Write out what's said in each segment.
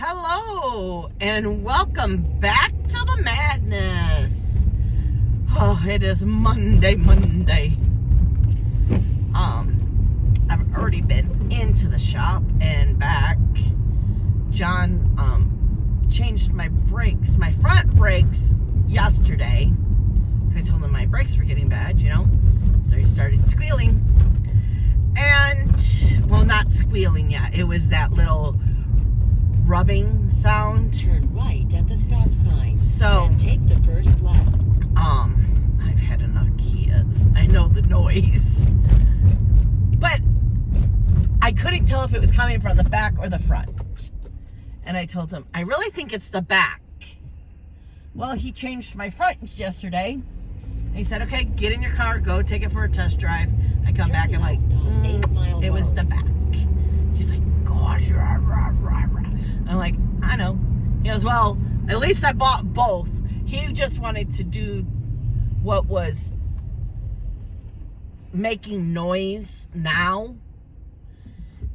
Hello and welcome back to the madness. Oh, it is Monday. I've already been into the shop and back. John changed my brakes, my front brakes yesterday. So I told him my brakes were getting bad, So he started squealing. And, well, not squealing yet. It was that little rubbing sound. Turn right at the stop sign. So, and take the first left. I've had enough Kias. I know the noise. But I couldn't tell if it was coming from the back or the front. And I told him, I really think it's the back. Well, he changed my fronts yesterday. And he said, okay, get in your car, go take it for a test drive. I come back, I'm like, it was the back. He's like, gosh, rah, rah, rah, rah. I'm like, I know. He goes, well, at least I bought both. He just wanted to do what was making noise now.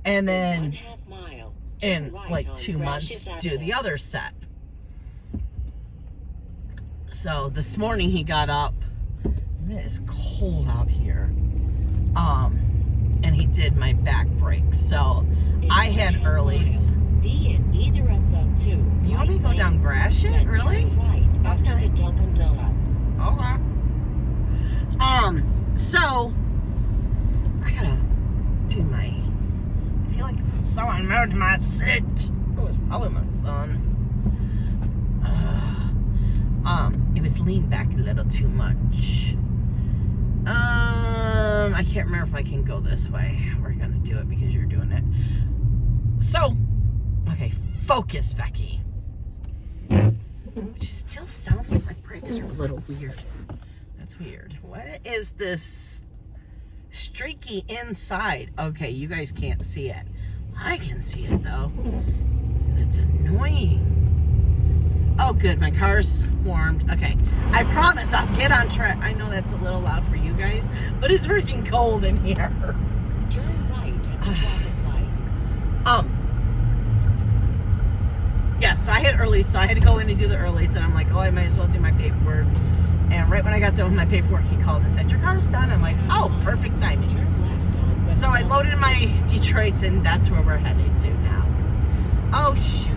And then 1/2 mile. in Right like on 2 months, Gratiot do the Avenue. other set. So this morning he got up. And it is cold out here. And he did my back brakes. So I had In 1/2 earlies. mile, be in either of the two. You want me to go down Gratiot? Then Really? Turn right after Okay. the Dunkin' Donuts. Okay. So I gotta do my. I feel like someone moved my seat. Oh, it's probably my son. It was leaned back a little too much. I can't remember if I can go this way. We're gonna do it because you're doing it. So, okay, focus, Becky. Which still sounds like my brakes are a little weird. That's weird. What is this streaky inside? Okay, you guys can't see it. I can see it though. And it's annoying. Oh, good. My car's warmed. Okay. I promise I'll get on track. I know that's a little loud for you guys, but it's freaking cold in here. Turn right at the traffic light. Yeah, so I had early, so I had to go in and do the earlies, and I'm like, oh, I might as well do my paperwork. And right when I got done with my paperwork, he called and said, your car's done. I'm like, oh, perfect timing. Turn left on West So I loaded Elm my Street. Detroits, and that's where we're headed to now. Oh, shoot.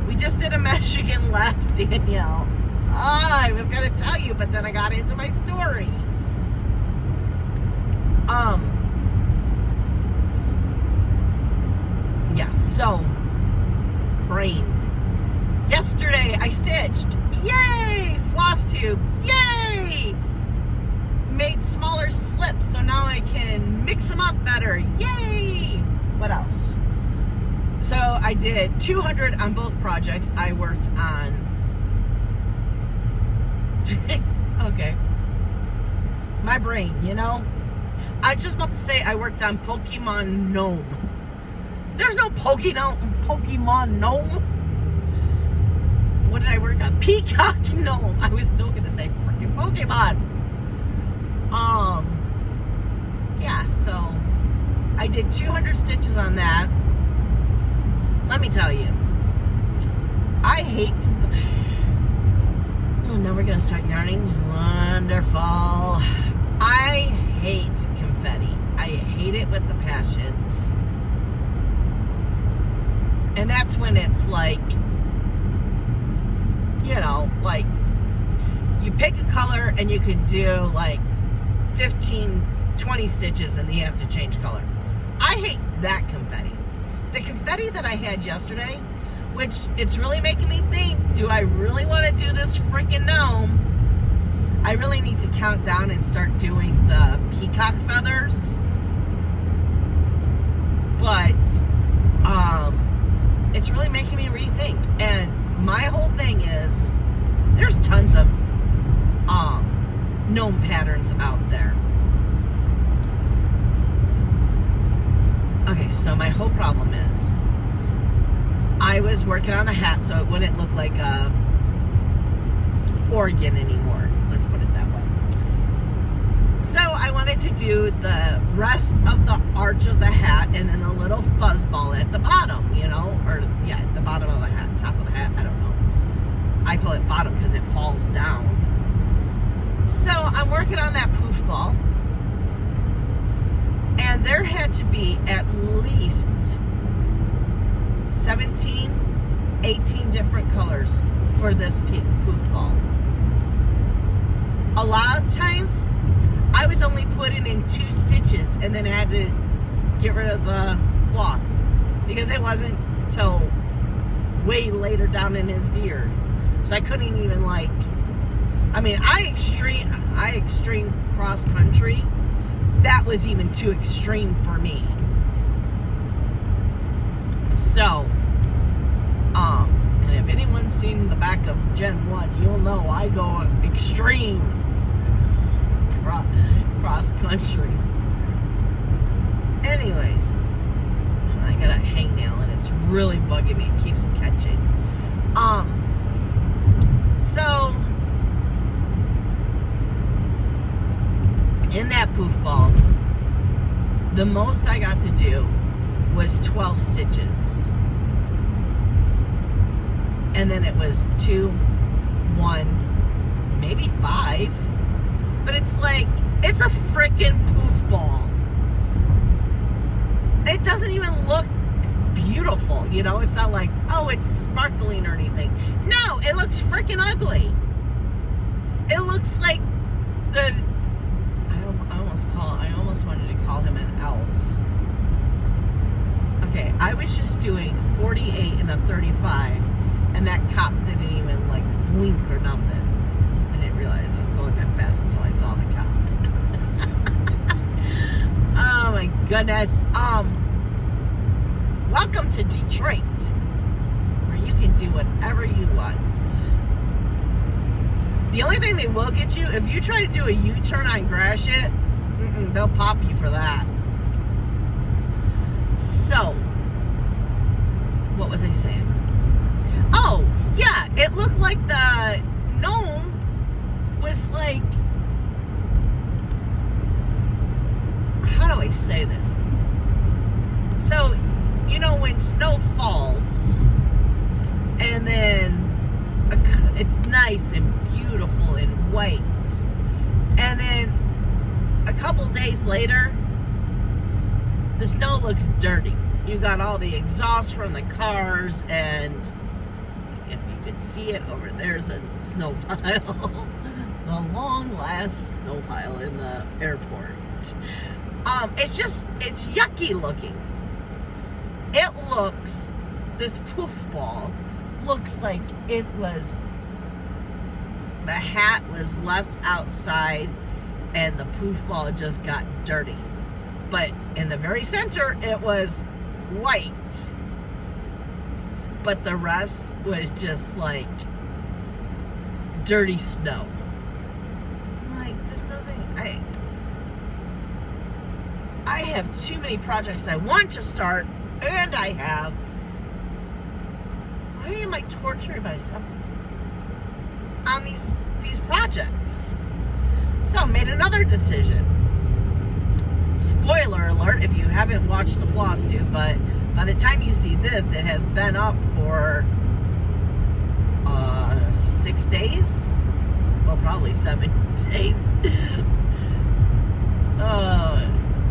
We just did a Michigan left, Danielle. I was going to tell you, but then I got into my story. Yeah, so, brain. Yesterday, I stitched. Yay! Flosstube. Yay! Made smaller slips, so now I can mix them up better. Yay! What else? So I did 200 on both projects I worked on. Okay. My brain, I was just about to say I worked on Pokemon Gnome. There's no Pokemon Gnome. What did I work on? Peacock Gnome. I was still going to say freaking Pokemon. Yeah, so I did 200 stitches on that. Let me tell you, I hate. Oh, now we're gonna start yarning. Wonderful. I hate confetti. I hate it with the passion. And that's when it's like, like you pick a color and you can do like 15, 20 stitches and then you have to change color. I hate that confetti. The confetti that I had yesterday, which it's really making me think, do I really want to do this freaking gnome? I really need to count down and start doing the peacock feathers. But it's really making me rethink. And my whole thing is, there's tons of gnome patterns out there. Okay, so my whole problem is I was working on the hat so it wouldn't look like a organ anymore. Let's put it that way. So I wanted to do the rest of the arch of the hat and then a little fuzz ball at the bottom, or at the bottom working on that poof ball, and there had to be at least 17, 18 different colors for this poof ball. A lot of times, I was only putting in 2 stitches and then had to get rid of the floss because it wasn't till way later down in his beard. So I couldn't even I extreme cross country. That was even too extreme for me. So, and if anyone's seen the back of Gen 1, you'll know I go extreme cross country. Anyways, I got a hangnail and it's really bugging me. It keeps catching. So in that poof ball, the most I got to do was 12 stitches. And then it was 2, 1, maybe 5. But it's it's a freaking poof ball. It doesn't even look beautiful, you know? It's not like, oh, it's sparkling or anything. No, it looks freaking ugly. It looks like I almost wanted to call him an elf. Okay, I was just doing 48 and a 35, and that cop didn't even blink or nothing. I didn't realize I was going that fast until I saw the cop. Oh my goodness. Welcome to Detroit, where you can do whatever you want. The only thing they will get you, if you try to do a U-turn on Gratiot, they'll pop you for that. So, what was I saying? Oh, yeah, it looked like the gnome was how do I say this? So, you know, when snow falls, and then it's nice and beautiful and white, and then a couple days later, the snow looks dirty. You got all the exhaust from the cars, and if you could see it over there's a snow pile. The long last snow pile in the airport. It's yucky looking. This poof ball looks like the hat was left outside and the poof ball just got dirty. But in the very center, it was white. But the rest was just dirty snow. This doesn't... I have too many projects I want to start, and I have... Why am I torturing myself on these projects? So, made another decision. Spoiler alert if you haven't watched the Flosstube, but by the time you see this, it has been up for 6 days? Well, probably 7 days.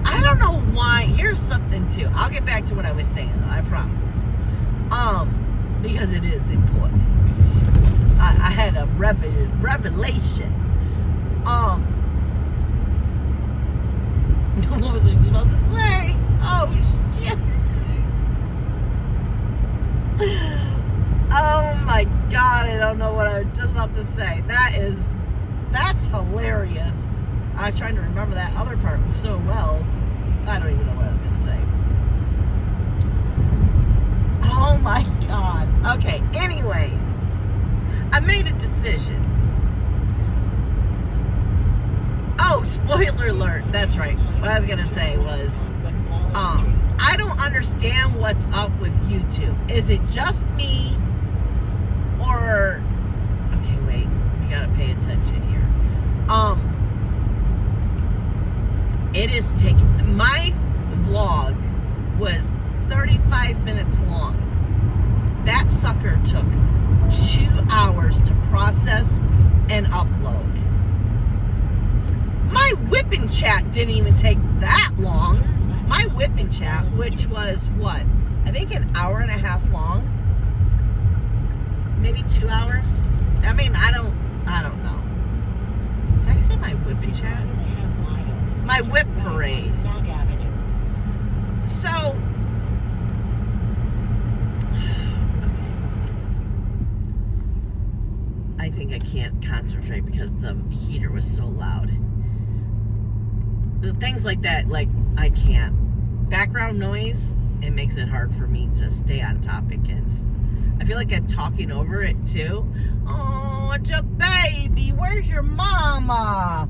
I don't know why. Here's something too. I'll get back to what I was saying, I promise. Because it is important. I had a revelation. What was I about to say? Oh, shit. Oh my God, I don't know what I was just about to say. That's hilarious. I was trying to remember that other part so well. I don't even know what I was going to say. Oh my God. Okay, anyways. I made a decision. Oh, spoiler alert. That's right. What I was going to say was, I don't understand what's up with YouTube. Is it just me? Or, okay, wait. We got to pay attention here. It is taking, my vlog was 35 minutes long. That sucker took 2 hours to process and upload. My whipping chat didn't even take that long. My whipping chat, which was what? I think an hour and a half long. Maybe 2 hours. I mean, I don't know. Did I say my whipping chat? My whip parade. So, okay. I think I can't concentrate because the heater was so loud. The things like that, like, I can't. Background noise, it makes it hard for me to stay on topic. And I feel like I'm talking over it too. Oh, it's a baby. Where's your mama?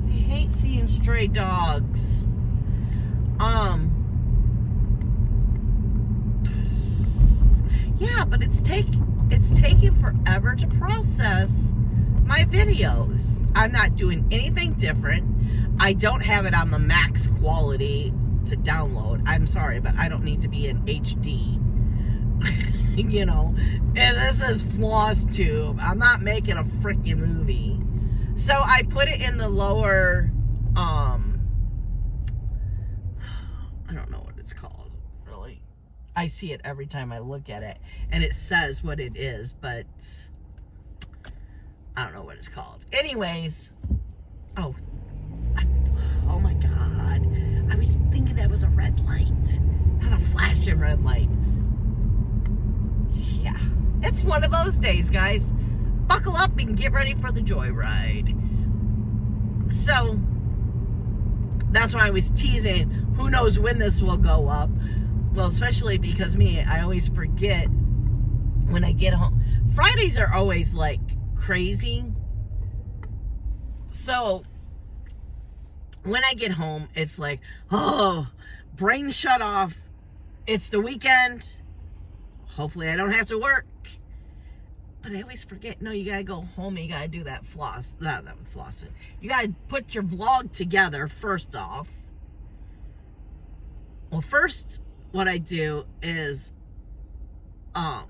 I hate seeing stray dogs. Yeah, but it's taking forever to process my videos. I'm not doing anything different. I don't have it on the max quality to download. I'm sorry, but I don't need to be in HD. You know, and this is Flosstube. I'm not making a freaking movie. So I put it in the lower, I don't know what it's called, really. I see it every time I look at it, and it says what it is, but I don't know what it's called. Anyways, oh my God. I was thinking that was a red light, not a flashing red light. Yeah, it's one of those days, guys. Buckle up and get ready for the joyride. So, that's why I was teasing, who knows when this will go up. Well, especially because I always forget when I get home. Fridays are always like crazy. So, when I get home, it's like, oh, brain shut off. It's the weekend. Hopefully I don't have to work. But I always forget, no, you gotta go home and you gotta do that flossing. You gotta put your vlog together first off. Well, first, what I do is, and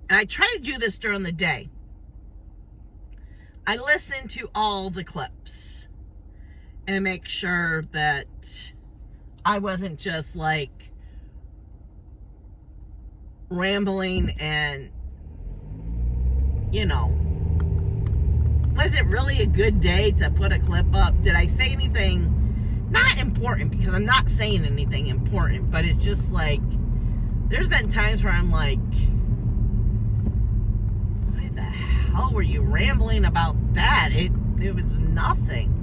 I try to do this during the day. I listen to all the clips and make sure that I wasn't just like rambling and, you know, was it really a good day to put a clip up? Did I say anything not important? Because I'm not saying anything important, but it's just like, there's been times where I'm like, why the hell were you rambling about that? It was nothing.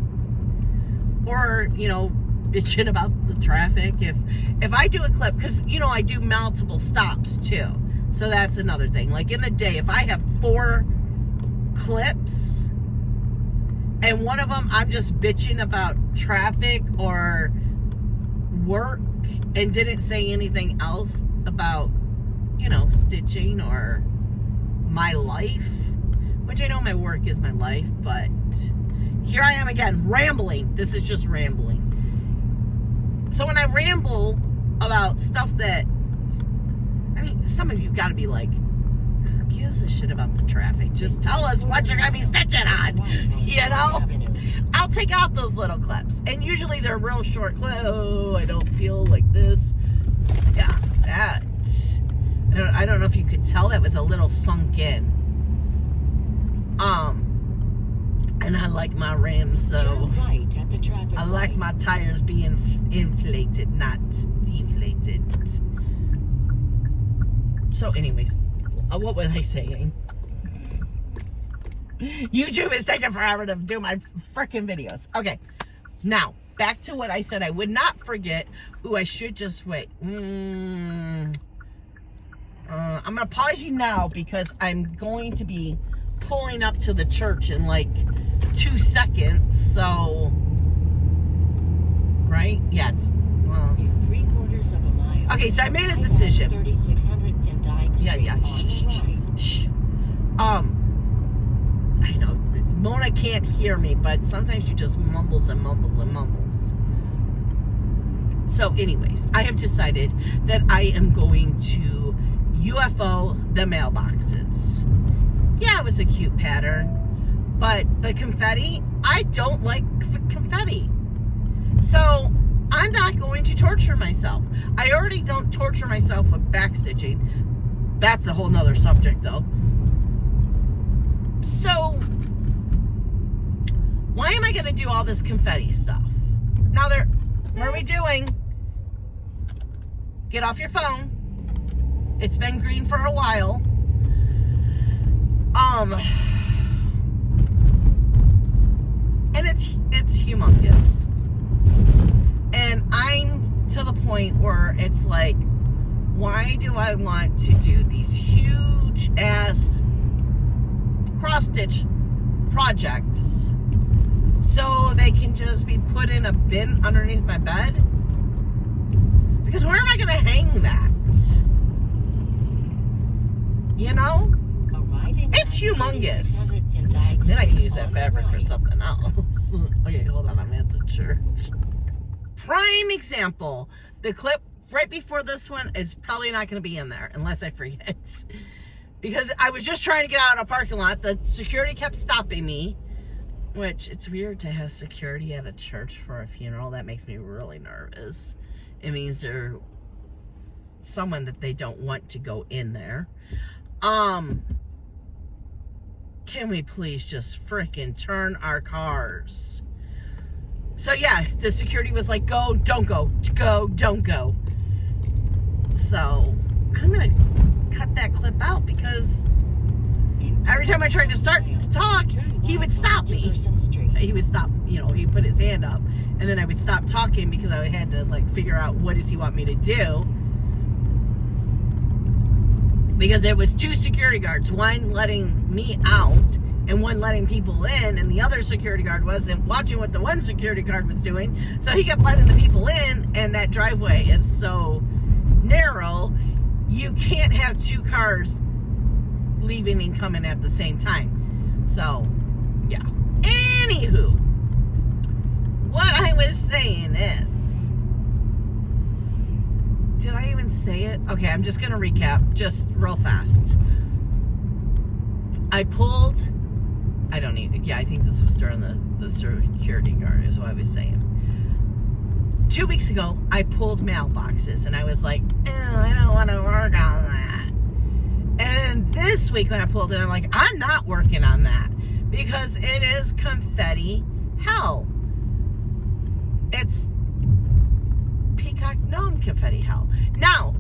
Or, you know, bitching about the traffic. If I do a clip, because, you know, I do multiple stops too. So that's another thing. Like in the day, if I have 4 clips and one of them I'm just bitching about traffic or work and didn't say anything else about, you know, stitching or my life, which I know my work is my life, but here I am again, rambling. This is just rambling. So when I ramble about stuff that, I mean, some of you got to be like, who gives a shit about the traffic? Just tell us what you're going to be stitching on, you know? I'll take out those little clips. And usually they're real short clips. Oh, I don't feel like this. Yeah, that. I don't know if you could tell that was a little sunk in. And I like my rims, so I like my tires being inflated, not deflated. So anyways, what was I saying? YouTube is taking forever to do my freaking videos. Okay, now, back to what I said I would not forget. Ooh, I should just wait. I'm going to pause you now because I'm going to be pulling up to the church in like 2 seconds, so, right? Yeah, it's, well. In 3/4 of a mile. Okay, so I made a decision. 3600 Van Dyke Street Yeah. on the right. Shh. I know, Mona can't hear me, but sometimes she just mumbles and mumbles and mumbles. So anyways, I have decided that I am going to UFO the mailboxes. Yeah, it was a cute pattern, but the confetti, I don't like confetti. So I'm not going to torture myself. I already don't torture myself with backstitching. That's a whole nother subject though. So why am I going to do all this confetti stuff? Now what are we doing? Get off your phone. It's been green for a while. And it's humongous. And I'm to the point where it's like, why do I want to do these huge ass cross stitch projects so they can just be put in a bin underneath my bed? Because where am I going to hang that? You know? It's humongous. Then I can use that fabric for something else. Okay, hold on, I'm at the church. Prime example. The clip right before this one is probably not going to be in there unless I forget. Because I was just trying to get out of a parking lot. The security kept stopping me. Which, it's weird to have security at a church for a funeral. That makes me really nervous. It means they're someone that they don't want to go in there. Can we please just freaking turn our cars? So yeah, the security was like, go, don't go, go, don't go. So I'm gonna cut that clip out because every time I tried to start to talk, he would stop me. He would stop, you know, he'd put his hand up and then I would stop talking because I had to like figure out what does he want me to do. Because it was two security guards, one letting me out and one letting people in, and the other security guard wasn't watching what the one security guard was doing, so he kept letting the people in, and that driveway is so narrow, you can't have two cars leaving and coming at the same time. So, yeah. Anywho, what I was saying is, did I even say it? Okay, I'm just going to recap just real fast. I think this was during the security guard is what I was saying. 2 weeks ago, I pulled mailboxes and I was like, I don't want to work on that. And this week when I pulled it, I'm like, I'm not working on that because it is confetti hell. It's peacock gnome confetti hell. Now,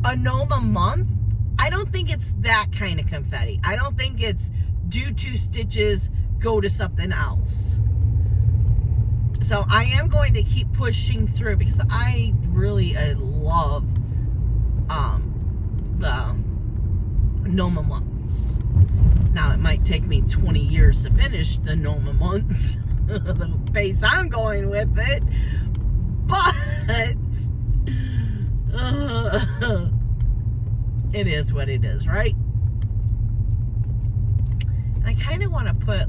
a gnome a month, I don't think it's that kind of confetti. I don't think it's do 2 stitches, go to something else. So I am going to keep pushing through because I really love the gnome a months. Now it might take me 20 years to finish the gnome a months, the pace I'm going with it. But it is what it is, right? I kind of want to put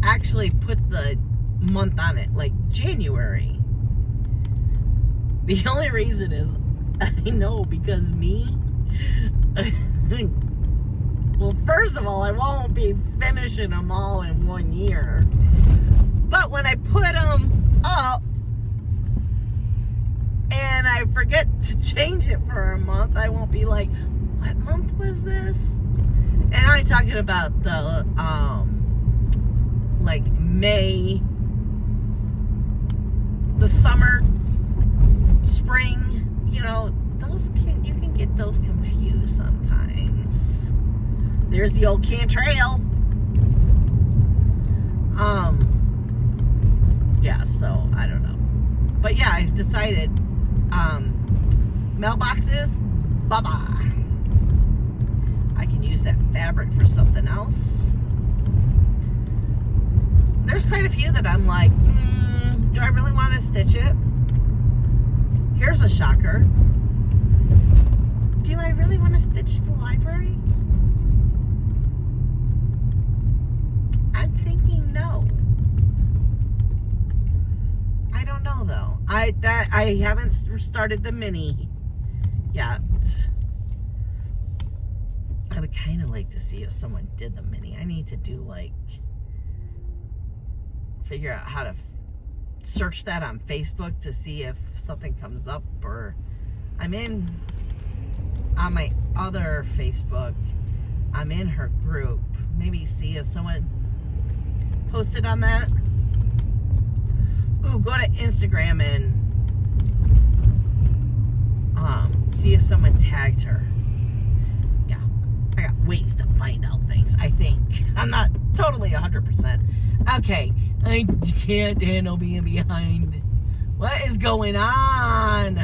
actually put the month on it, like January. The only reason is I know because me. Well, first of all, I won't be finishing them all in 1 year. But when I put them up and I forget to change it for a month, I won't be like, what month was this? And I'm talking about the, like May, the summer, spring, you know, you can get those confused sometimes. There's the old Cantrail. Yeah, so I don't know. But yeah, I've decided mailboxes, bye-bye. I can use that fabric for something else. There's quite a few that I'm like, do I really want to stitch it? Here's a shocker. Do I really want to stitch the library? I'm thinking no. I don't know though. I haven't started the mini yet. I would kind of like to see if someone did the mini. I need to do like, figure out how to search that on Facebook to see if something comes up, or I'm in on my other Facebook, I'm in her group, maybe see if someone posted on that. Ooh, go to Instagram and see if someone tagged her. Yeah, I got ways to find out things, I think. I'm not totally 100%. Okay, I can't handle being behind. What is going on?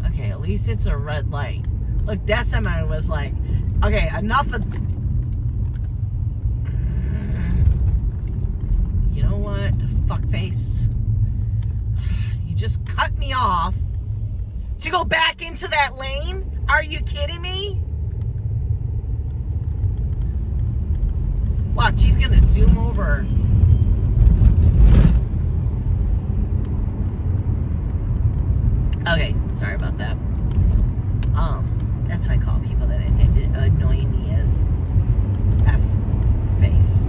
Okay, at least it's a red light. Look, that time I was like, okay, enough of... You know what? Fuckface. You just cut me off to go back into that lane? Are you kidding me? Watch, he's gonna zoom over. Okay, sorry about that. That's what I call people that annoy me as F-face.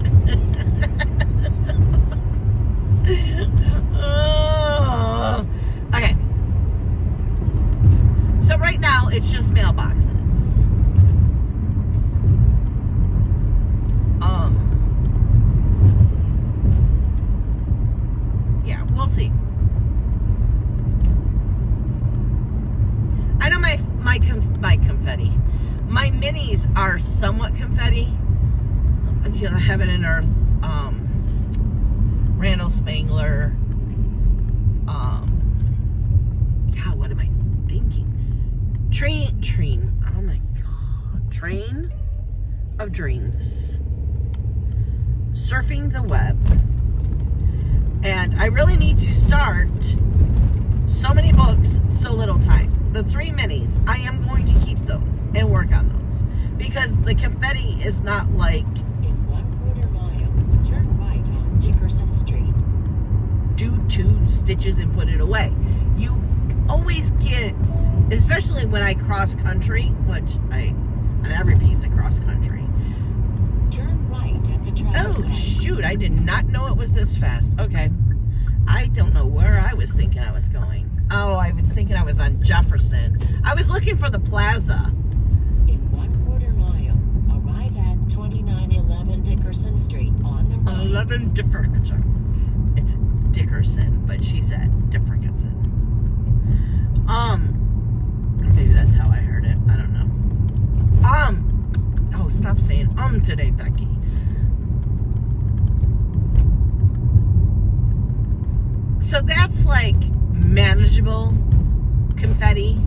Okay. So right now, it's just mailboxes. Yeah, we'll see. I know my confetti. My minis are somewhat confetti. You know, Heaven and Earth, Randall Spangler. God, what am I thinking? Train. Oh my God. Train of Dreams. Surfing the Web. And I really need to start so many books, so little time. The 3 minis, I am going to keep those and work on those. Because the confetti is not like... In 1/4 mile, turn right on Dickerson Street. Do 2 stitches and put it away. You always get, especially when I cross country, which on every piece of cross country. Turn right at the traffic Oh, light. shoot, I did not know it was this fast. Okay. I don't know where I was thinking I was going. Oh, I was thinking I was on Jefferson. I was looking for the plaza. In 1/4 mile, arrive at 2911 Dickerson Street on the right. 11 Dickerson. It's Dickerson, but she said Dickerson. Maybe that's how I heard it. I don't know. Oh, stop saying today, Becky. So that's like manageable confetti.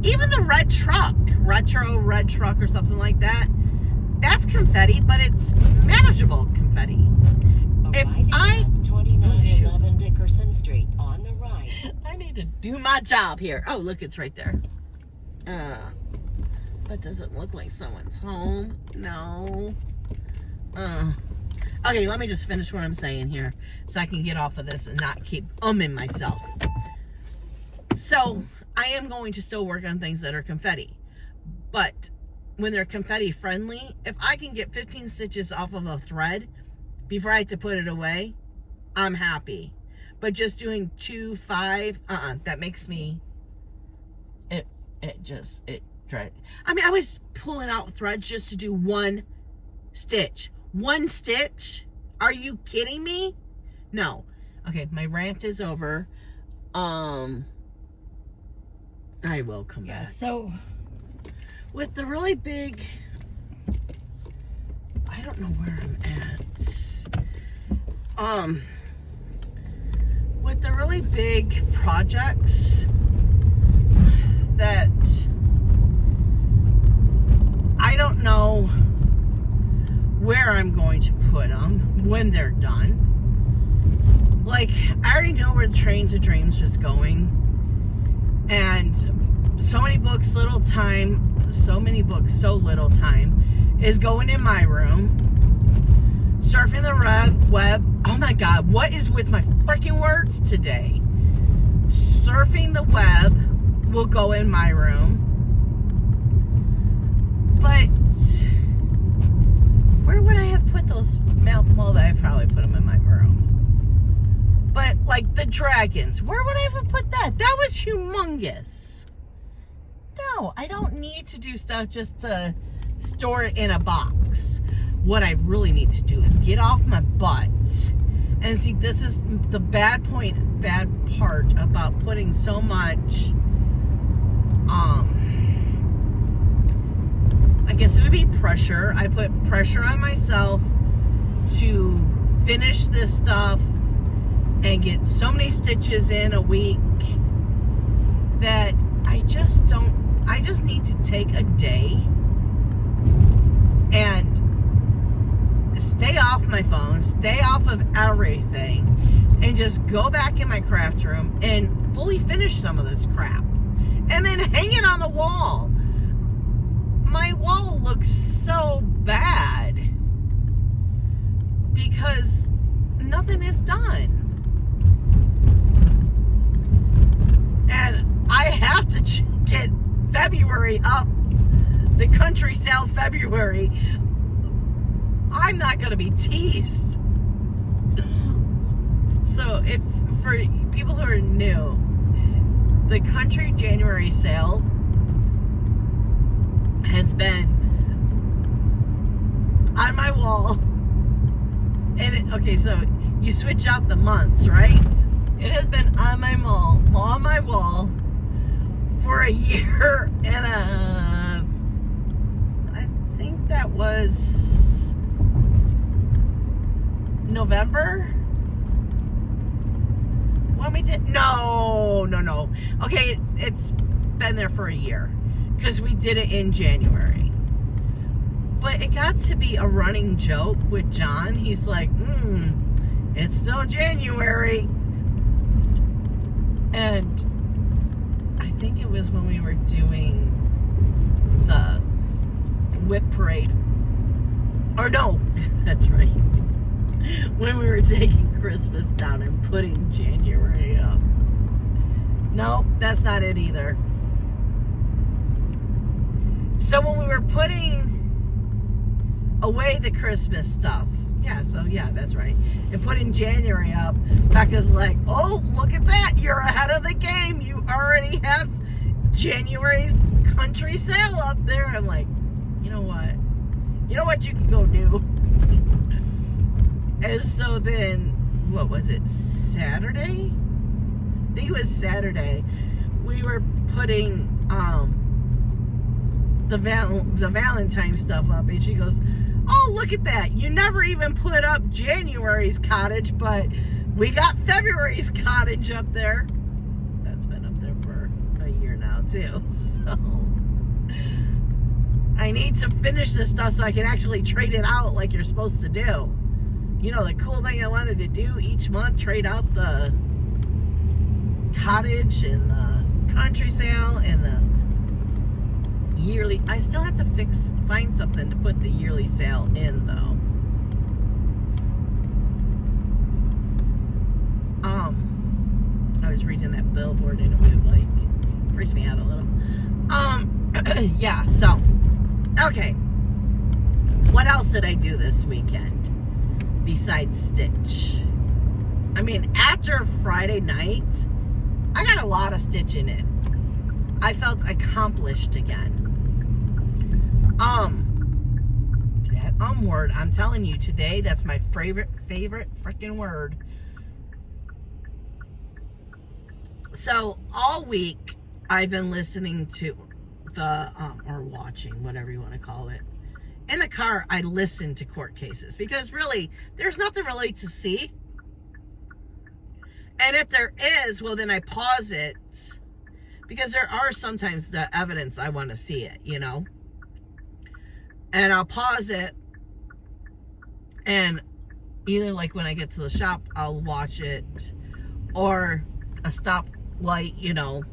Even the red truck, retro red truck or something like that, that's confetti, but it's manageable confetti. Arriving at 2911 Dickerson Street on the right. I need to do my job here. Oh, look, it's right there. That doesn't look like someone's home. No. Okay, let me just finish what I'm saying here so I can get off of this and not keep umming myself. So, I am going to still work on things that are confetti. But when they're confetti friendly, if I can get 15 stitches off of a thread before I have to put it away, I'm happy. But just doing 2, 5, that makes me, it drives. I mean, I was pulling out threads just to do 1 stitch. 1 stitch? Are you kidding me? No. Okay, my rant is over. I will come back. So, with the really big, I don't know where I'm at. With the really big projects that I don't know where I'm going to put them when they're done. Like, I already know where the Trains of Dreams is going. And so many books, little time. So many books, so little time is going in my room. Surfing the web. Oh my God, what is with my freaking words today? Surfing the web will go in my room. But where would I have put those well, I probably put them in my room. But like the dragons, where would I have put that? That was humongous. No, I don't need to do stuff just to store it in a box. What I really need to do is get off my butt. And see, this is the bad part about putting so much, I guess it would be pressure. I put pressure on myself to finish this stuff and get so many stitches in a week that I just need to take a day and stay off my phone, stay off of everything, and just go back in my craft room and fully finish some of this crap. And then hang it on the wall. My wall looks so bad because nothing is done. And I have to get February up, the country sale February. I'm not going to be teased. So if for people who are new, the country January sale has been on my wall. And okay, so you switch out the months, right? It has been on my wall for a year and I think that was November when we did. No. Okay, it's been there for a year because we did it in January. But it got to be a running joke with John. He's like, it's still January. And I think it was when we were doing the whip parade. Or no, that's right. When we were taking Christmas down and putting January up. No, that's not it either. So when we were putting away the Christmas stuff, yeah, that's right, and putting January up, Becca's like, oh, look at that, you're ahead of the game, you already have January's country sale up there. I'm like, you know what you can go do. And so then, what was it, Saturday? I think it was Saturday. We were putting the Valentine stuff up, and she goes, oh, look at that. You never even put up January's cottage, but we got February's cottage up there. That's been up there for a year now, too. So I need to finish this stuff so I can actually trade it out like you're supposed to do. You know, the cool thing I wanted to do each month, trade out the cottage and the country sale and the yearly. I still have to find something to put the yearly sale in, though. I was reading that billboard and it would like freak me out a little. Yeah, so okay. What else did I do this weekend besides stitch? I mean, after Friday night, I got a lot of stitching in. I felt accomplished again. That word, I'm telling you today, that's my favorite freaking word. So all week I've been listening to the or watching, whatever you want to call it. In the car, I listen to court cases because really there's nothing really to see. And if there is, well, then I pause it because there are sometimes the evidence I want to see it, you know. And I'll pause it, and either like when I get to the shop, I'll watch it, or a stoplight, you know,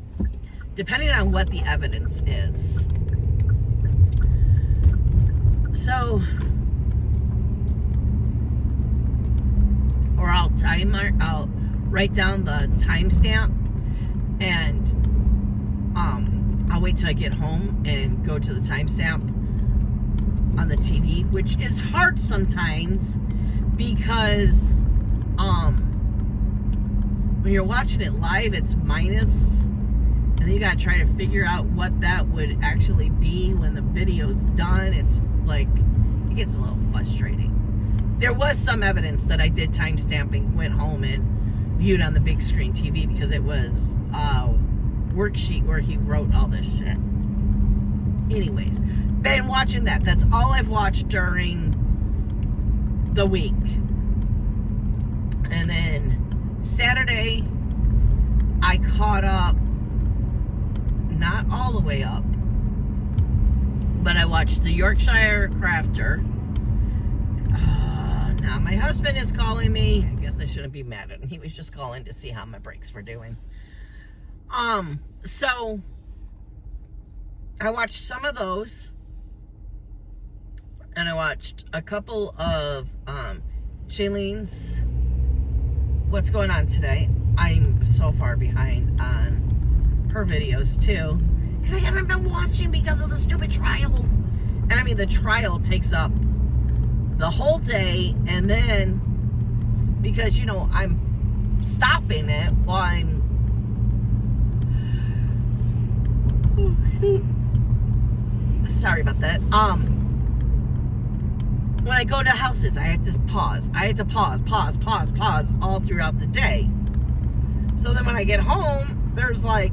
depending on what the evidence is. So, or I'll write down the timestamp, and I'll wait till I get home and go to the timestamp on the TV, which is hard sometimes because when you're watching it live, it's minus, and then you gotta try to figure out what that would actually be when the video's done. It's like, it gets a little frustrating. There was some evidence that I did timestamping, went home and viewed on the big screen TV because it was a worksheet where he wrote all this shit. Anyways, been watching that. That's all I've watched during the week. And then Saturday, I caught up, not all the way up, but I watched the Yorkshire Crafter. Now my husband is calling me. I guess I shouldn't be mad at him. He was just calling to see how my brakes were doing. So I watched some of those, and I watched a couple of Shailene's What's Going On Today. I'm so far behind on her videos too, because I haven't been watching because of the stupid trial. And I mean, the trial takes up the whole day, and then because, you know, I'm stopping it while I'm sorry about that. When I go to houses, I had to pause. I had to pause all throughout the day. So then when I get home, there's like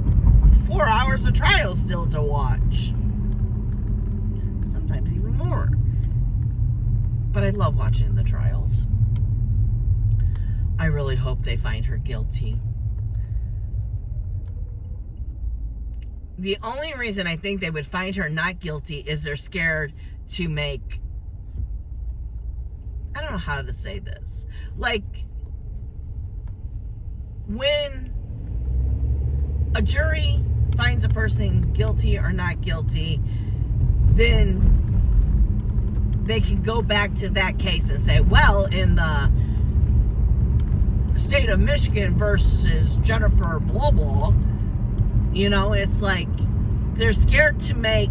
4 hours of trial still to watch. Sometimes even more. But I love watching the trials. I really hope they find her guilty. The only reason I think they would find her not guilty is they're scared to make, I don't know how to say this. Like, when a jury finds a person guilty or not guilty, then they can go back to that case and say, well, in the state of Michigan versus Jennifer blah blah, you know, it's like they're scared to make,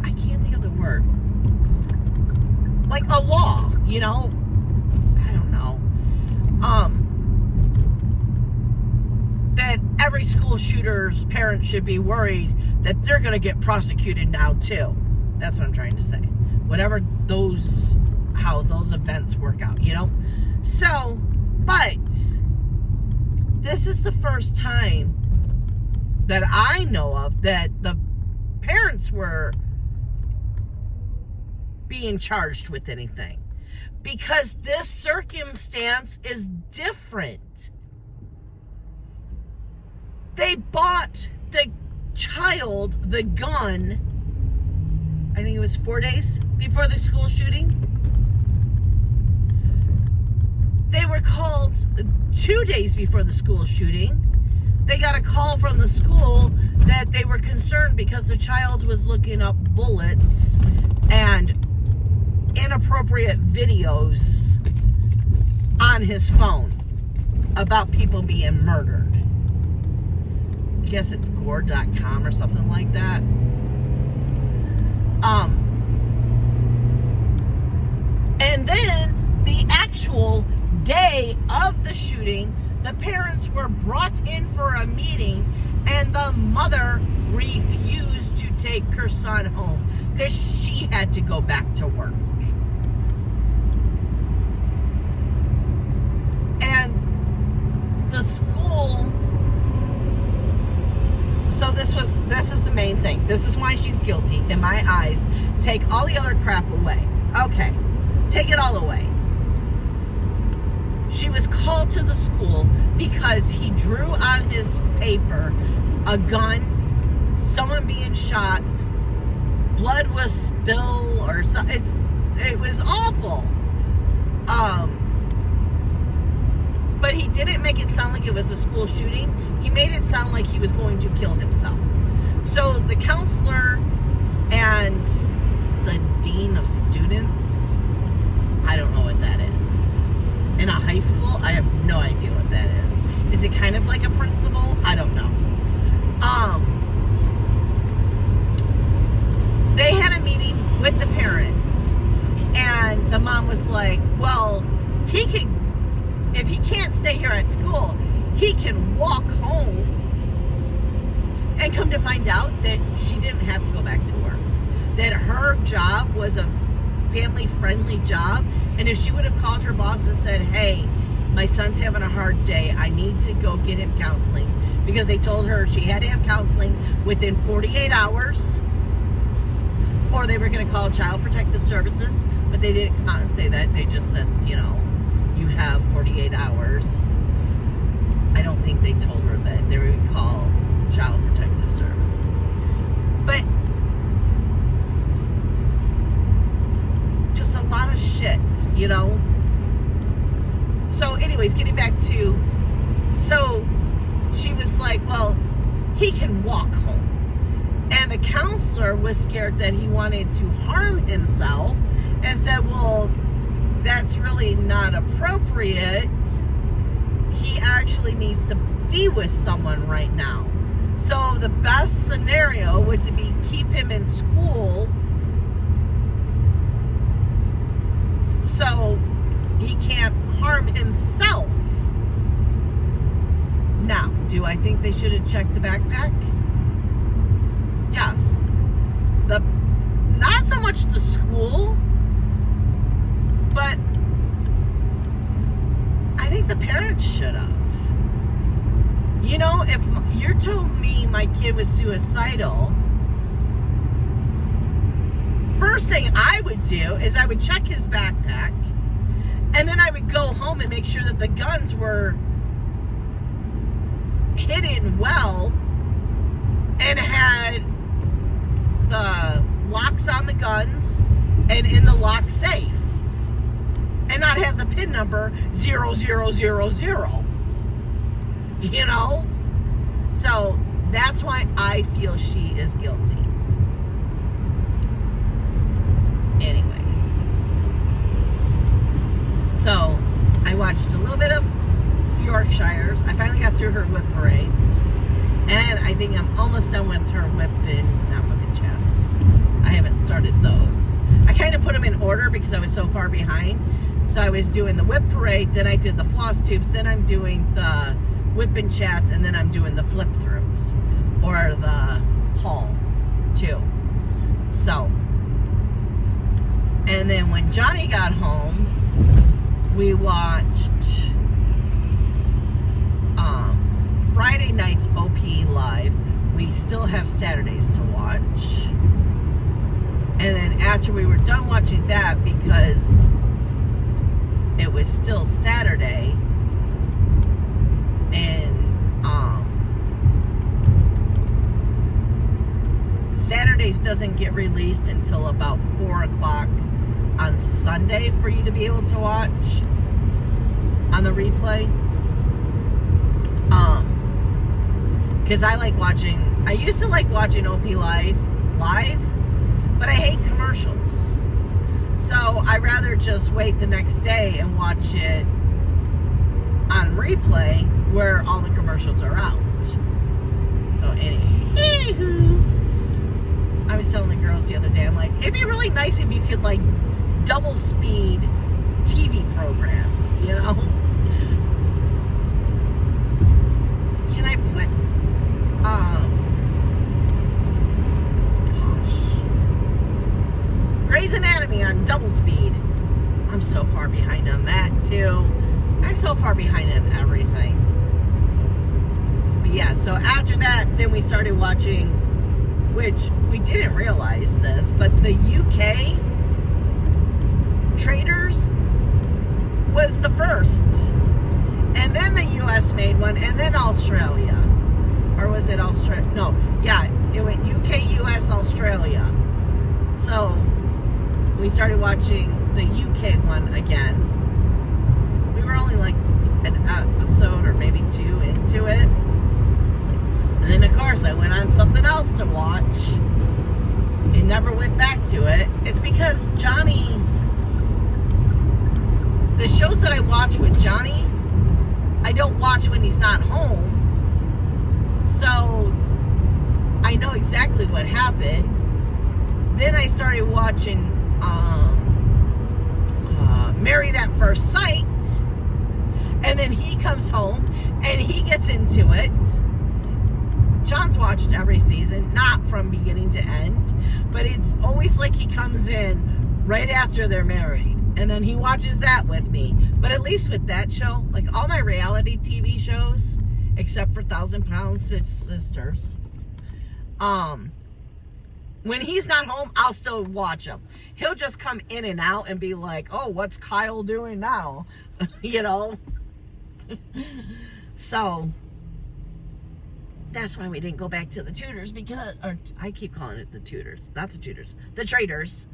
I can't think of the word, like a law, you know, I don't know, that every school shooter's parents should be worried that they're going to get prosecuted now too. That's what I'm trying to say. Whatever those, how those events work out, you know? So, but this is the first time that I know of that the parents were being charged with anything, because this circumstance is different. They bought the child the gun, I think it was 4 days before the school shooting. They were called 2 days before the school shooting. They got a call from the school that they were concerned because the child was looking up bullets and inappropriate videos on his phone about people being murdered. I guess it's gore.com or something like that. And then the actual day of the shooting, the parents were brought in for a meeting, and the mother refused to take her son home because she had to go back to work. And the school, so this is the main thing. This is why she's guilty in my eyes. Take all the other crap away. Okay, take it all away. She was called to the school because he drew on his paper a gun, someone being shot, blood was spilled or something. It was awful. But he didn't make it sound like it was a school shooting. He made it sound like he was going to kill himself. So the counselor and the dean of students, I don't know what that is. In a high school, I have no idea what that is. Is it kind of like a principal? I don't know. They had a meeting walk home. And come to find out that she didn't have to go back to work. That her job was a family-friendly job. And if she would have called her boss and said, hey, my son's having a hard day, I need to go get him counseling. Because they told her she had to have counseling within 48 hours. Or they were going to call Child Protective Services. But they didn't come out and say that. They just said, you know, you have 48 hours. I don't think they told her that they would call Child Protective Services. But just a lot of shit, you know? So anyways, getting back to, so she was like, well, he can walk home. And the counselor was scared that he wanted to harm himself and said, well, that's really not appropriate. He actually needs to be with someone right now. So the best scenario would be keep him in school so he can't harm himself. Now, do I think they should have checked the backpack? Yes. Not so much the school, but I think the parents should have. You know, if you told me my kid was suicidal, first thing I would do is I would check his backpack, and then I would go home and make sure that the guns were hidden well and had the locks on the guns and in the lock safe, and not have the PIN number 0000. You know? So that's why I feel she is guilty. Anyways. So I watched a little bit of Yorkshires. I finally got through her whip parades. And I think I'm almost done with her not whipping chats. I haven't started those. I kind of put them in order because I was so far behind. So I was doing the whip parade, then I did the floss tubes, then I'm doing the whipping chats, and then I'm doing the flip throughs or the haul too. So, and then when Johnny got home, we watched Friday night's OP live. We still have Saturdays to watch. And then after we were done watching that, because it was still Saturday, and Saturdays doesn't get released until about 4 o'clock on Sunday for you to be able to watch on the replay. Because I used to like watching OP live, but I hate commercials. So I'd rather just wait the next day and watch it on replay where all the commercials are out. So anywho, I was telling the girls the other day, I'm like, it'd be really nice if you could like double speed TV programs, you know? Can I put, Grey's Anatomy on double speed? I'm so far behind on that too. I'm so far behind on everything. But yeah, so after that, then we started watching, which we didn't realize this, but the UK Traders was the first. And then the US made one, and then Australia. Or was it Australia? No, yeah, it went UK, US, Australia. So we started watching the UK one again. We were only like an episode or maybe 2 into it. And then of course I went on something else to watch and never went back to it. It's because Johnny, the shows that I watch with Johnny, I don't watch when he's not home. So I know exactly what happened. Then I started watching Married at First Sight. And then he comes home and he gets into it. John's watched every season, not from beginning to end, but it's always like he comes in right after they're married. And then he watches that with me. But at least with that show, like all my reality TV shows, except for 1,000-Pound Sisters, when he's not home, I'll still watch him. He'll just come in and out and be like, oh, what's Kyle doing now? You know? So that's why we didn't go back to the Tudors, because, or I keep calling it the Tudors, not the Tudors, the Traders,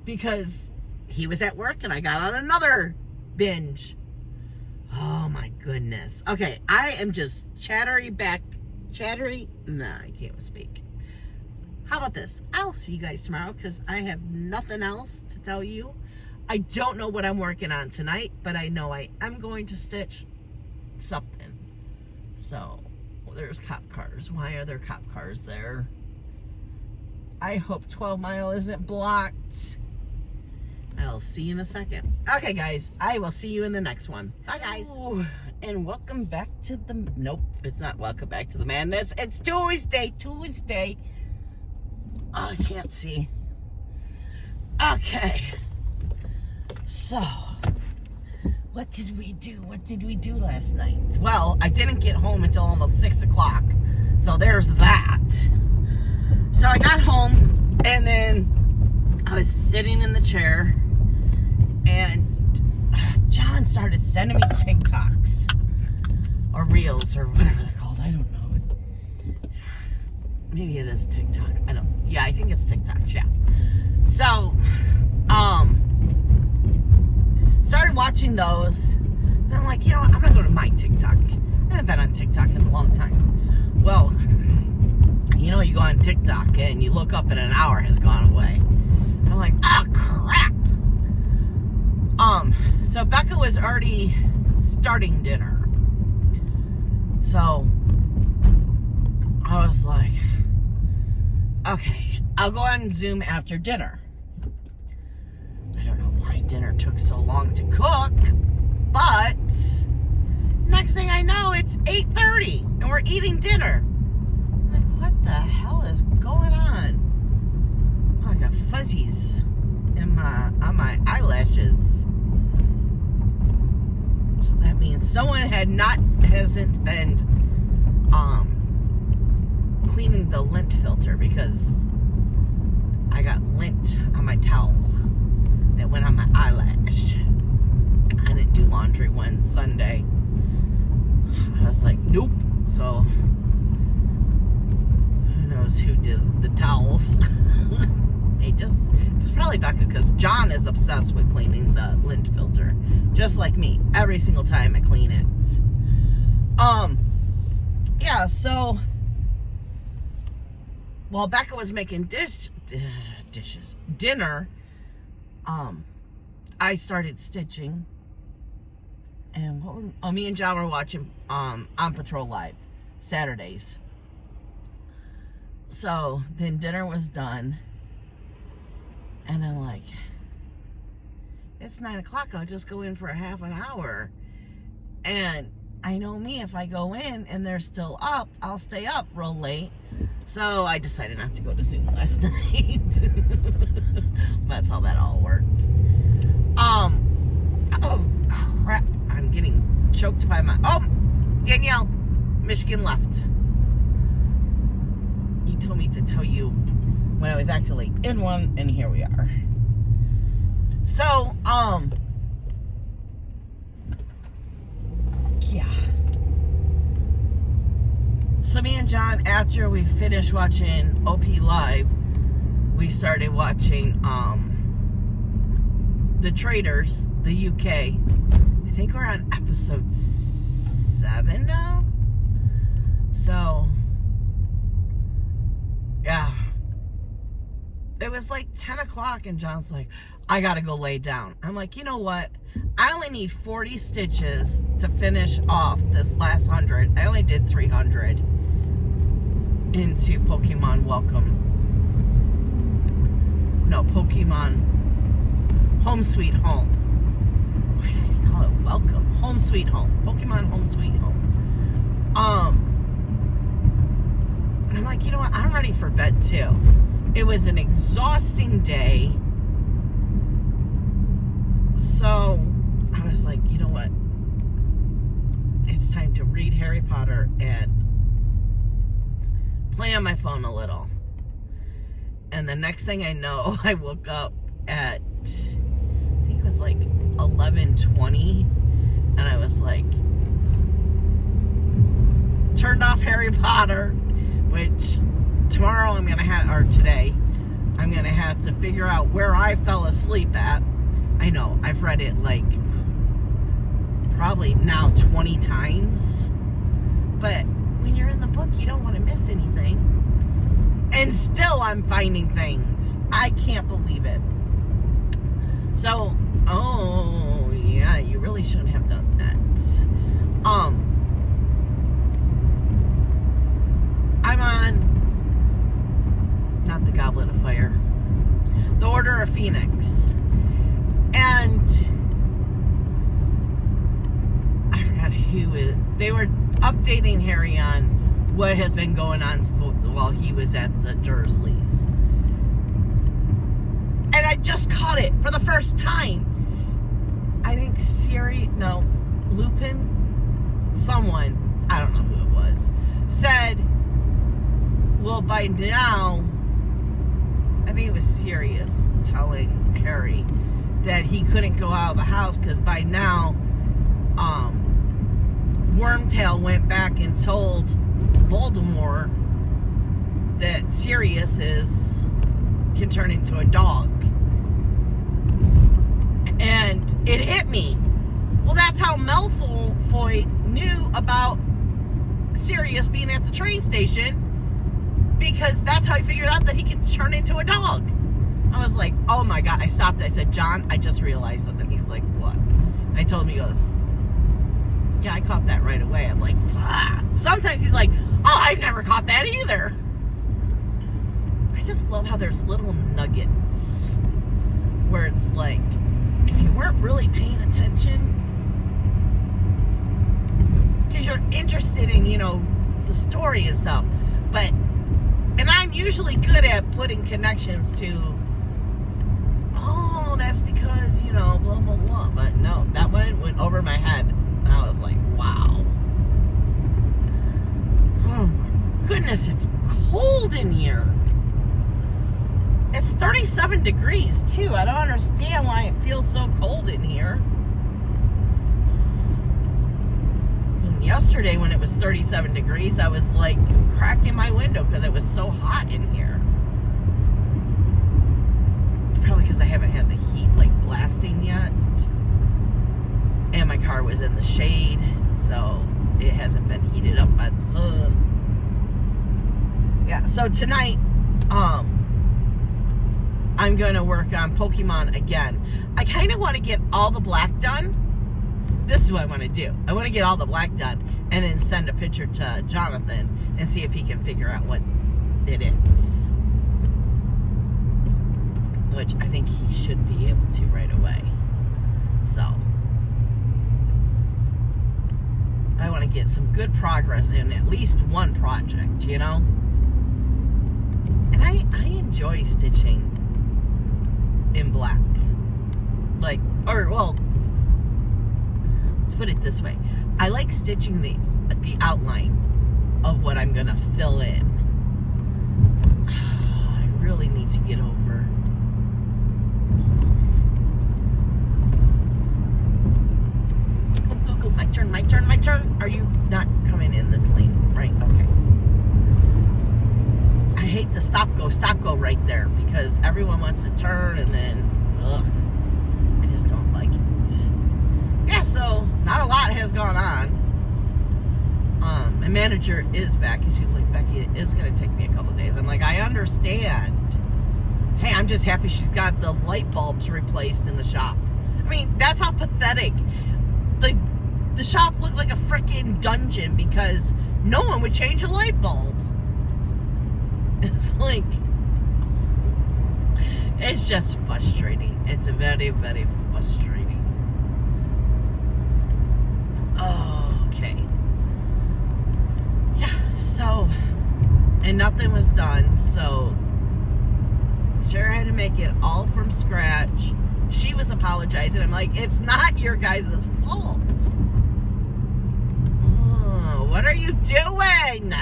because he was at work and I got on another binge. Oh my goodness. Okay, I am just chattery. Nah, I can't speak. How about this? I'll see you guys tomorrow because I have nothing else to tell you. I don't know what I'm working on tonight, but I know I'm going to stitch something. So, well, there's cop cars. Why are there cop cars there? I hope 12 Mile isn't blocked. I'll see you in a second. Okay, guys, I will see you in the next one. Bye, guys. Ooh, and welcome back to the... Nope, it's not welcome back to the madness. It's Tuesday. Oh, I can't see. Okay. So, what did we do? What did we do last night? Well, I didn't get home until almost 6 o'clock. So there's that. So I got home and then I was sitting in the chair and John started sending me TikToks or Reels or whatever they're called. I don't know. Maybe it is TikTok. Yeah, I think it's TikTok. Yeah. So, started watching those. And I'm like, you know what? I'm going to go to my TikTok. I haven't been on TikTok in a long time. Well, you know, you go on TikTok and you look up and an hour has gone away. I'm like, oh, crap. So Becca was already starting dinner. So I was like, okay, I'll go on Zoom after dinner. I don't know why dinner took so long to cook, but next thing I know, it's 8:30 and we're eating dinner. I'm like, what the hell is going on? Oh, I got fuzzies on my eyelashes. So that means someone hasn't been cleaning the lint filter, because I got lint on my towel that went on my eyelash. I didn't do laundry one Sunday. I was like, nope. So who knows who did the towels? It was probably Becca, because John is obsessed with cleaning the lint filter, just like me. Every single time I clean it. Yeah. So while Becca was making dinner, I started stitching. And me and John were watching On Patrol Live Saturdays. So then dinner was done, and I'm like, it's 9 o'clock. I'll just go in for a half an hour. And I know me, if I go in and they're still up, I'll stay up real late. So I decided not to go to Zoom last night. That's how that all worked. Oh crap, I'm getting choked by my... Oh, Danielle, Michigan left. You told me to tell you when I was actually in one, and here we are. So, yeah. So me and John, after we finished watching OP Live, we started watching The Traders, the UK. I think we're on episode 7 now. So, yeah. It was like 10 o'clock and John's like, I gotta go lay down. I'm like, you know what? I only need 40 stitches to finish off this last 100. I only did 300 into Pokemon Pokemon Home Sweet Home. Why did I call call it Welcome, Home Sweet Home, Pokemon Home Sweet Home. And I'm like, you know what? I'm ready for bed too. It was an exhausting day. So I was like, you know what? It's time to read Harry Potter and play on my phone a little. And the next thing I know, I woke up at, I think it was like 11:20, and I was like, turned off Harry Potter, which tomorrow I'm gonna have, or today, I'm gonna have to figure out where I fell asleep at. I know, I've read it like probably now 20 times, but when you're in the book, you don't want to miss anything. And still I'm finding things. I can't believe it. So, oh yeah, you really shouldn't have done that. I'm on, not the Goblet of Fire, the Order of Phoenix. And I forgot who it, they were updating Harry on what has been going on while he was at the Dursleys. And I just caught it for the first time. I think Lupin, someone, I don't know who it was, said, well, by now, I think it was Sirius telling Harry that he couldn't go out of the house because by now, Wormtail went back and told Voldemort that Sirius can turn into a dog. And it hit me. Well, that's how Malfoy knew about Sirius being at the train station, because that's how he figured out that he could turn into a dog. I was like, oh my God. I stopped. I said, John, I just realized something. He's like, what? And I told him, he goes, yeah, I caught that right away. I'm like, ah. Sometimes he's like, oh, I've never caught that either. I just love how there's little nuggets where it's like, if you weren't really paying attention, because you're interested in, the story and stuff, and I'm usually good at putting connections to, oh, that's because, blah, blah, blah. But no, that one went over my head. And I was like, wow. Oh my goodness, it's cold in here. It's 37 degrees too. I don't understand why it feels so cold in here. And yesterday when it was 37 degrees, I was like cracking my window because it was so hot in here. Probably because I haven't had the heat like blasting yet. And my car was in the shade, so it hasn't been heated up by the sun. Yeah, so tonight, I'm going to work on Pokemon again. I kind of want to get all the black done. This is what I want to do. I want to get all the black done and then send a picture to Jonathan and see if he can figure out what it is. Which I think he should be able to right away. So, I want to get some good progress in at least one project, And I enjoy stitching in black. Let's put it this way. I like stitching the outline of what I'm going to fill in. I really need to get over. Oh, my turn. Are you not coming in this lane? Right, okay. I hate the stop go right there because everyone wants to turn and then, ugh, I just don't like it. Yeah, so not a lot has gone on. My manager is back and she's like, Becky, it is going to take me a couple days. I'm like, I understand. Hey, I'm just happy she's got the light bulbs replaced in the shop. I mean, that's how pathetic. The shop looked like a freaking dungeon because no one would change a light bulb. It's like, it's just frustrating. It's very, very frustrating. Oh, okay. Yeah, so, and nothing was done, so Cher had to make it all from scratch. She was apologizing. I'm like, it's not your guys' fault. Oh, what are you doing?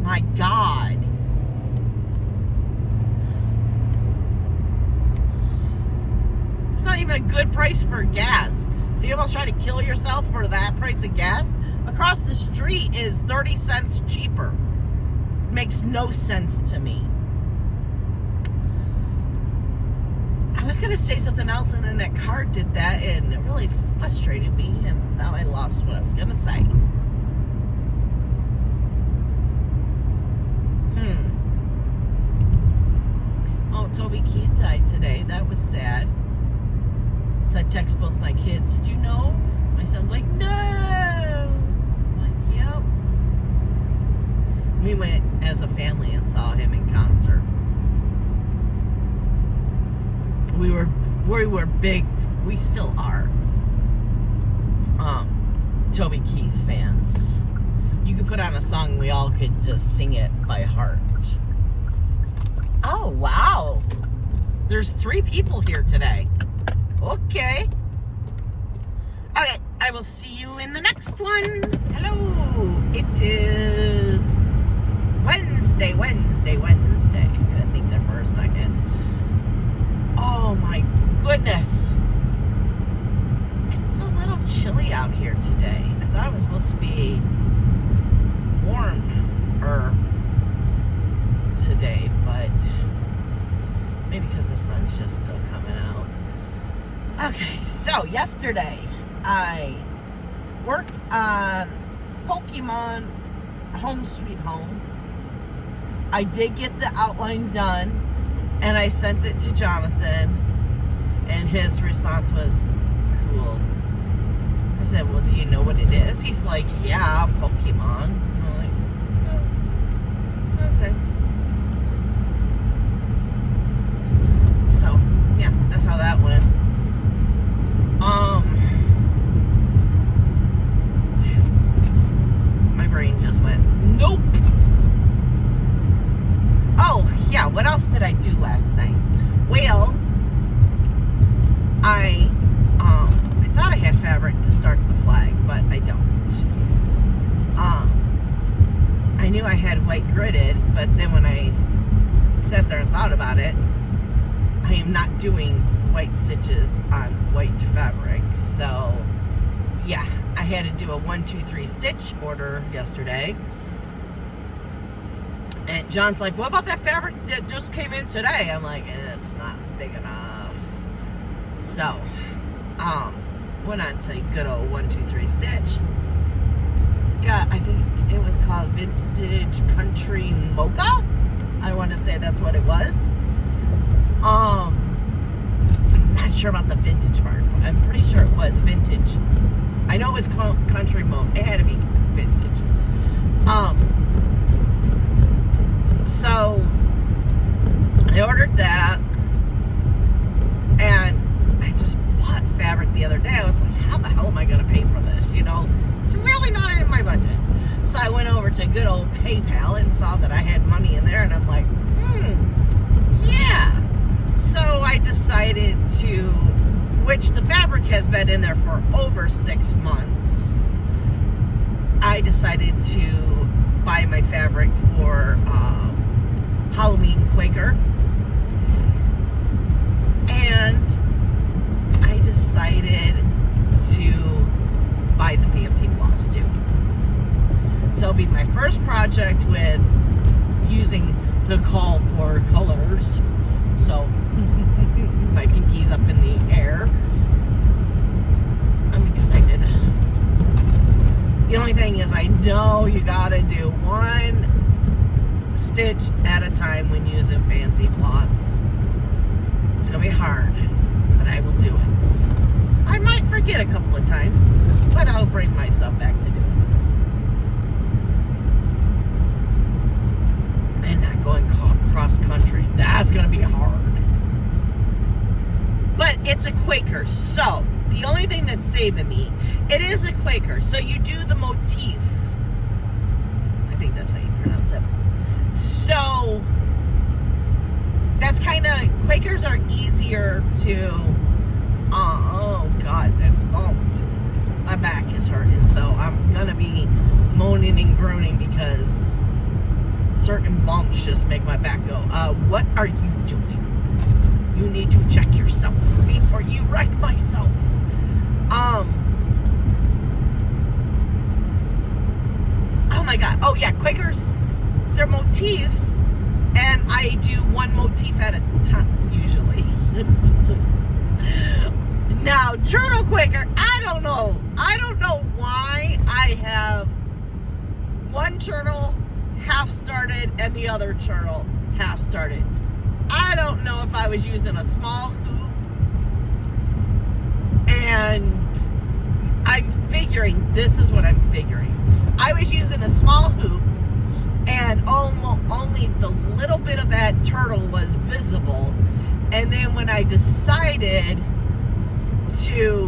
My God. It's not even a good price for gas. So you almost try to kill yourself for that price of gas? Across the street is 30 cents cheaper. Makes no sense to me. I was going to say something else, and then that car did that, and it really frustrated me, and now I lost what I was going to say. Oh, Toby Keith died today. That was sad. So I text both my kids. Did you know? My son's like, no. I'm like, yep. We went as a family and saw him in concert. We were big. We still are. Toby Keith fans. You could put on a song, we all could just sing it by heart. Oh, wow. There's 3 people here today. Okay. Okay, I will see you in the next one. Hello. It is Wednesday. I gotta think there for a second. Oh my goodness. It's a little chilly out here today. I thought it was supposed to be warmer today, but maybe because the sun's just still coming out. Okay, so yesterday I worked on Pokemon Home Sweet Home. I did get the outline done, and I sent it to Jonathan, and his response was, cool. I said, well, do you know what it is? He's like, yeah, Pokemon. I'm like, oh, okay. So, yeah, that's how that went. My brain just went, nope. Oh, yeah, what else did I do last night? Well, I thought I had fabric to start the flag, but I don't. I knew I had white gridded, but then when I sat there and thought about it, I am not doing white stitches on white fabric, so yeah, I had to do a 1, 2, 3 stitch order yesterday. And John's like, what about that fabric that just came in today? I'm like, it's not big enough. So, went on to a good old 1, 2, 3 stitch. Got, I think it was called Vintage Country Mocha. I want to say that's what it was. Not sure about the vintage part, but I'm pretty sure it was vintage. I know it was country mocha. It had to be vintage. So I ordered that, and I just bought fabric the other day. I was like, how the hell am I going to pay for this? You know, it's really not in my budget. So I went over to good old PayPal and saw that I had money in there, and I'm like, yeah. So I decided to, which the fabric has been in there for over 6 months, I decided to buy my fabric for Halloween Quaker. And I decided to buy the fancy floss too. So it'll be my first project with using the call for colors. So my pinky's up in the air. I'm excited. The only thing is, I know you gotta do 1 stitch at a time when using fancy floss. It's gonna be hard, but I will do it. I might forget a couple of times, but I'll bring myself back to doing it. And not going cross country. That's gonna be hard. But it's a Quaker, so the only thing that's saving me, it is a Quaker, so you do the motif. I think that's how you pronounce it. So that's kind of, Quakers are easier to, oh God, my back is hurting, so I'm gonna be moaning and groaning because certain bumps just make my back go, what are you doing? You need to check yourself before you wreck myself. Oh my God. Oh yeah, Quakers, they're motifs, and I do one motif at a time, usually. Now, Turtle Quaker, I don't know why I have one turtle half started and the other turtle half started. I don't know if I was using a small hoop, and I'm figuring, this is what I'm figuring. I was using a small hoop, and only the little bit of that turtle was visible, and then when I decided to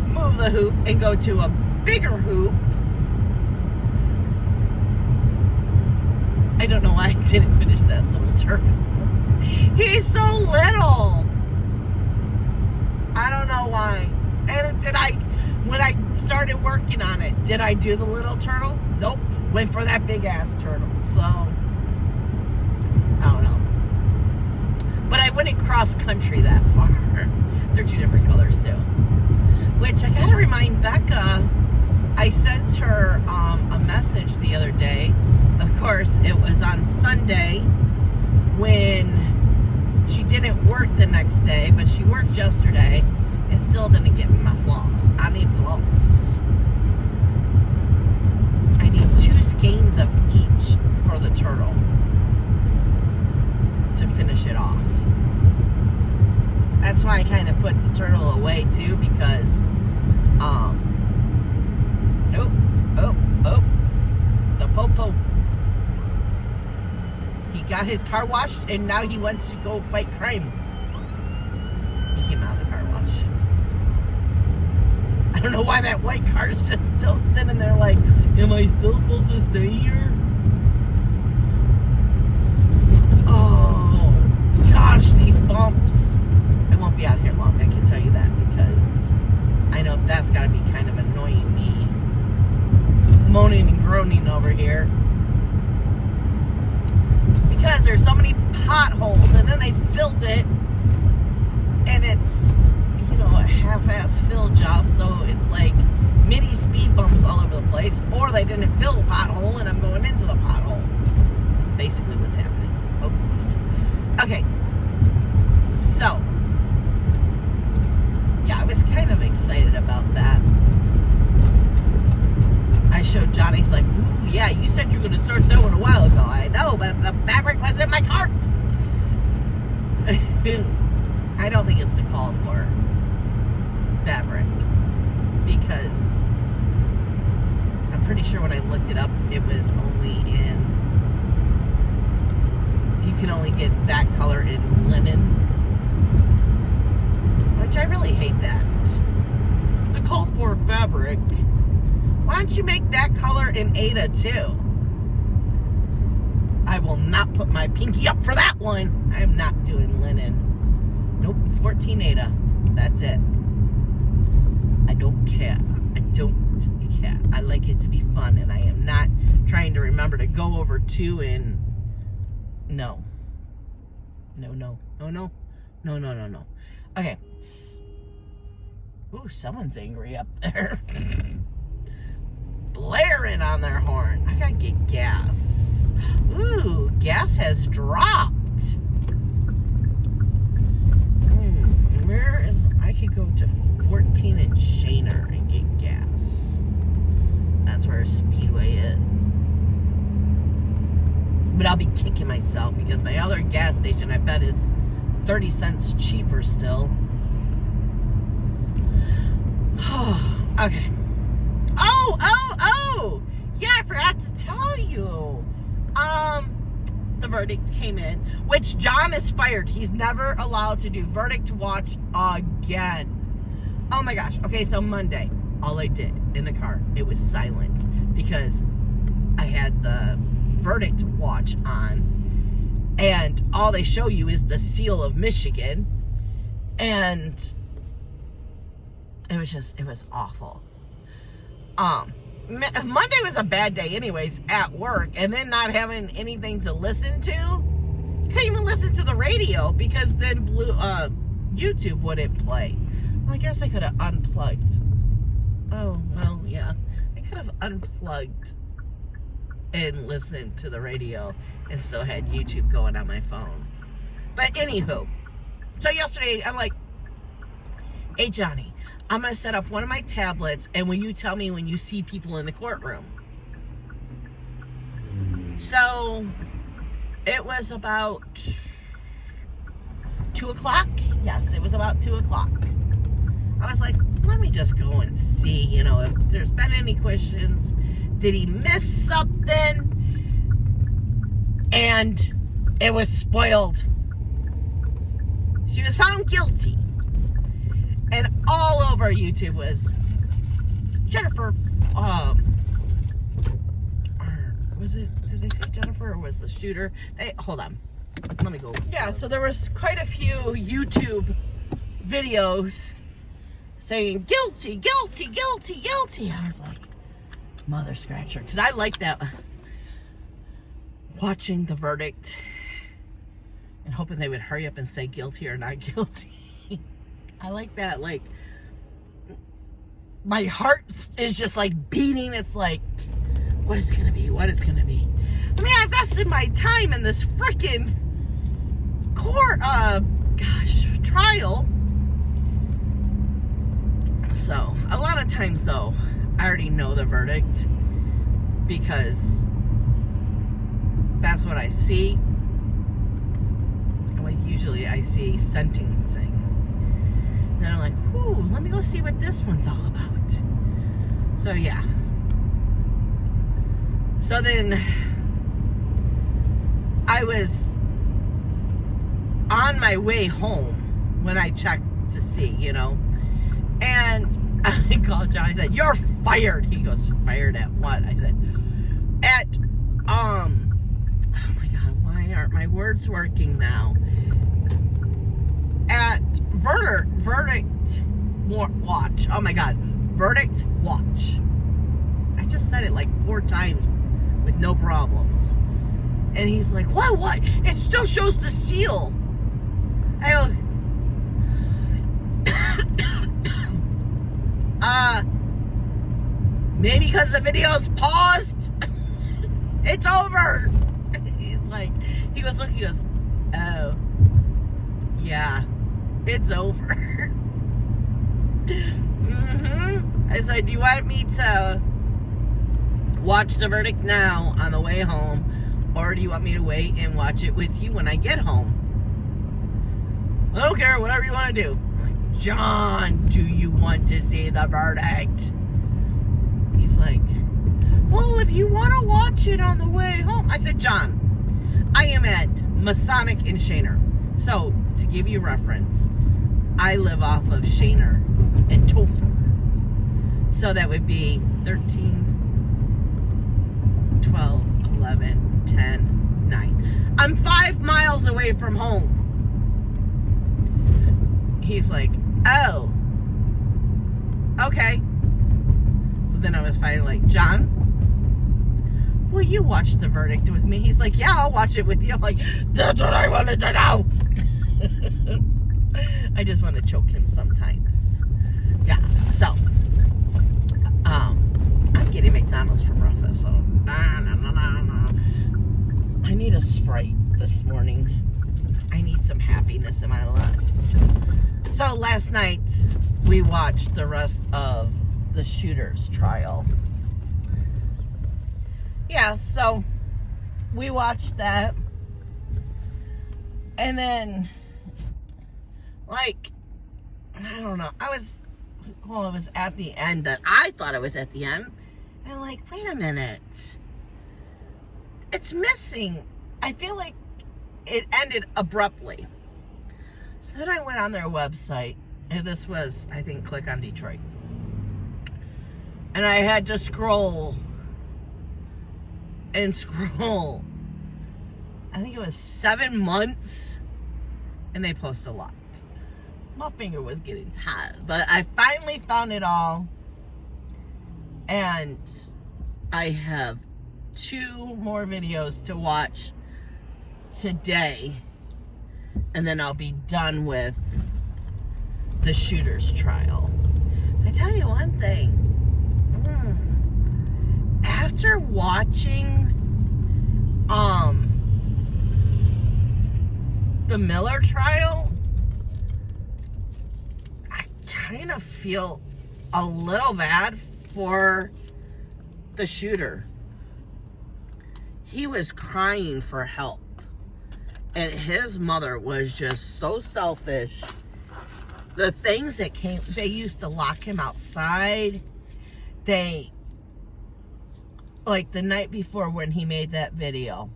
move the hoop and go to a bigger hoop, I don't know why I didn't finish that little turtle. He's so little. I don't know why. And when I started working on it, did I do the little turtle? Nope. Went for that big ass turtle. So, I don't know. But I wouldn't cross country that far. They're two different colors too. Which I gotta remind Becca, I sent her a message the other day. Of course, it was on Sunday when she didn't work the next day, but she worked yesterday and still didn't get me my floss. I need floss. I need 2 skeins of each for the turtle to finish it off. That's why I kind of put the turtle away too, because the popo. He got his car washed and now he wants to go fight crime. He came out of the car wash. I don't know why that white car is just still sitting there like, am I still supposed to stay here? Oh, gosh, these bumps. I won't be out here long, I can tell you that, because I know that's got to be kind of annoying me. Moaning and groaning over here. It's because there's so many potholes, and then they filled it, and it's, you know, a half-ass fill job, so it's like mini speed bumps all over the place, or they didn't fill the pothole and I'm going into the pothole. That's basically what's happening, folks. Okay, so yeah, I was kind of excited about that. I showed Johnny, he's like, ooh, yeah, you said you were going to start that one a while ago. I know, but the fabric was in my cart. I don't think it's to call for fabric, because I'm pretty sure when I looked it up, it was only in, you can only get that color in linen, which I really hate that. The call for fabric, why don't you make that color in Ada too? I will not put my pinky up for that one. I am not doing linen. Nope, 14 Ada. That's it. I don't care. I don't care. I like it to be fun, and I am not trying to remember to go over 2 and no. No. Okay. Ooh, someone's angry up there. Blaring on their horn. I gotta get gas. Ooh, gas has dropped. Where is, I could go to 14 and Shaner and get gas. That's where Speedway is. But I'll be kicking myself because my other gas station, I bet, is 30 cents cheaper still. Okay. Oh! Yeah, I forgot to tell you. the verdict came in, which John is fired. He's never allowed to do verdict watch again. Oh my gosh. Okay, so Monday, all I did in the car, it was silence because I had the verdict watch on, and all they show you is the seal of Michigan, and it was awful. Monday was a bad day anyways at work, and then not having anything to listen to. Couldn't even listen to the radio because then YouTube wouldn't play. Well, I guess I could have unplugged. Oh, well, yeah. I could have unplugged and listened to the radio and still had YouTube going on my phone. But anywho, so yesterday I'm like, hey Johnny, I'm going to set up one of my tablets, and will you tell me when you see people in the courtroom? So it was about 2 o'clock. Yes, it was about 2 o'clock. I was like, let me just go and see, you know, if there's been any questions. Did he miss something? And it was spoiled. She was found guilty. And all over YouTube was Jennifer, was it, did they say Jennifer or was the shooter? Hold on. Let me go. Yeah, so there was quite a few YouTube videos saying guilty, guilty, guilty, guilty. I was like, mother scratcher. Because I like that. Watching the verdict and hoping they would hurry up and say guilty or not guilty. I like that. Like, my heart is just like beating. It's like, what is it going to be? What is it going to be? I mean, I invested my time in this freaking court, trial. So, a lot of times though, I already know the verdict because that's what I see. And what usually I see sentencing. And then I'm like, whoo, let me go see what this one's all about. So yeah. So then I was on my way home when I checked to see, you know. And I called John. I said, you're fired. He goes, fired at what? I said, at, oh my God, why aren't my words working now? At verdict watch. Oh my God, verdict watch. I just said it like 4 times with no problems. And he's like, what? It still shows the seal. I go, maybe because the video's paused. It's over. He goes, look, he goes, oh, yeah, it's over. I said, do you want me to watch the verdict now on the way home, or do you want me to wait and watch it with you when I get home? I don't care, whatever you want to do. I'm like, John, do you want to see the verdict? He's like, well, if you want to watch it on the way home. I said, John, I am at Masonic in Shaner. So, to give you reference, I live off of Shaner and Topher. So that would be 13, 12, 11, 10, 9. I'm 5 miles away from home. He's like, oh, okay. So then I was finally like, John, will you watch the verdict with me? He's like, yeah, I'll watch it with you. I'm like, that's what I wanted to know. I just want to choke him sometimes. Yeah, so I'm getting McDonald's from Ruffa, so nah. I need a Sprite this morning. I need some happiness in my life. So last night we watched the rest of the shooter's trial. Yeah, so we watched that. And then, like, I don't know. It was at the end that I thought it was at the end. And like, wait a minute. It's missing I feel like it ended abruptly. So then I went on their website, and this was, I think, Click on Detroit. And I had to scroll and scroll. I think it was 7 months, and they post a lot. My finger was getting tired, but I finally found it all, and I have 2 more videos to watch today, and then I'll be done with the shooter's trial. I tell you one thing, after watching the Miller trial, I kind of feel a little bad for the shooter. He was crying for help, and his mother was just so selfish. The things that came, they used to lock him outside. They, like the night before when he made that video,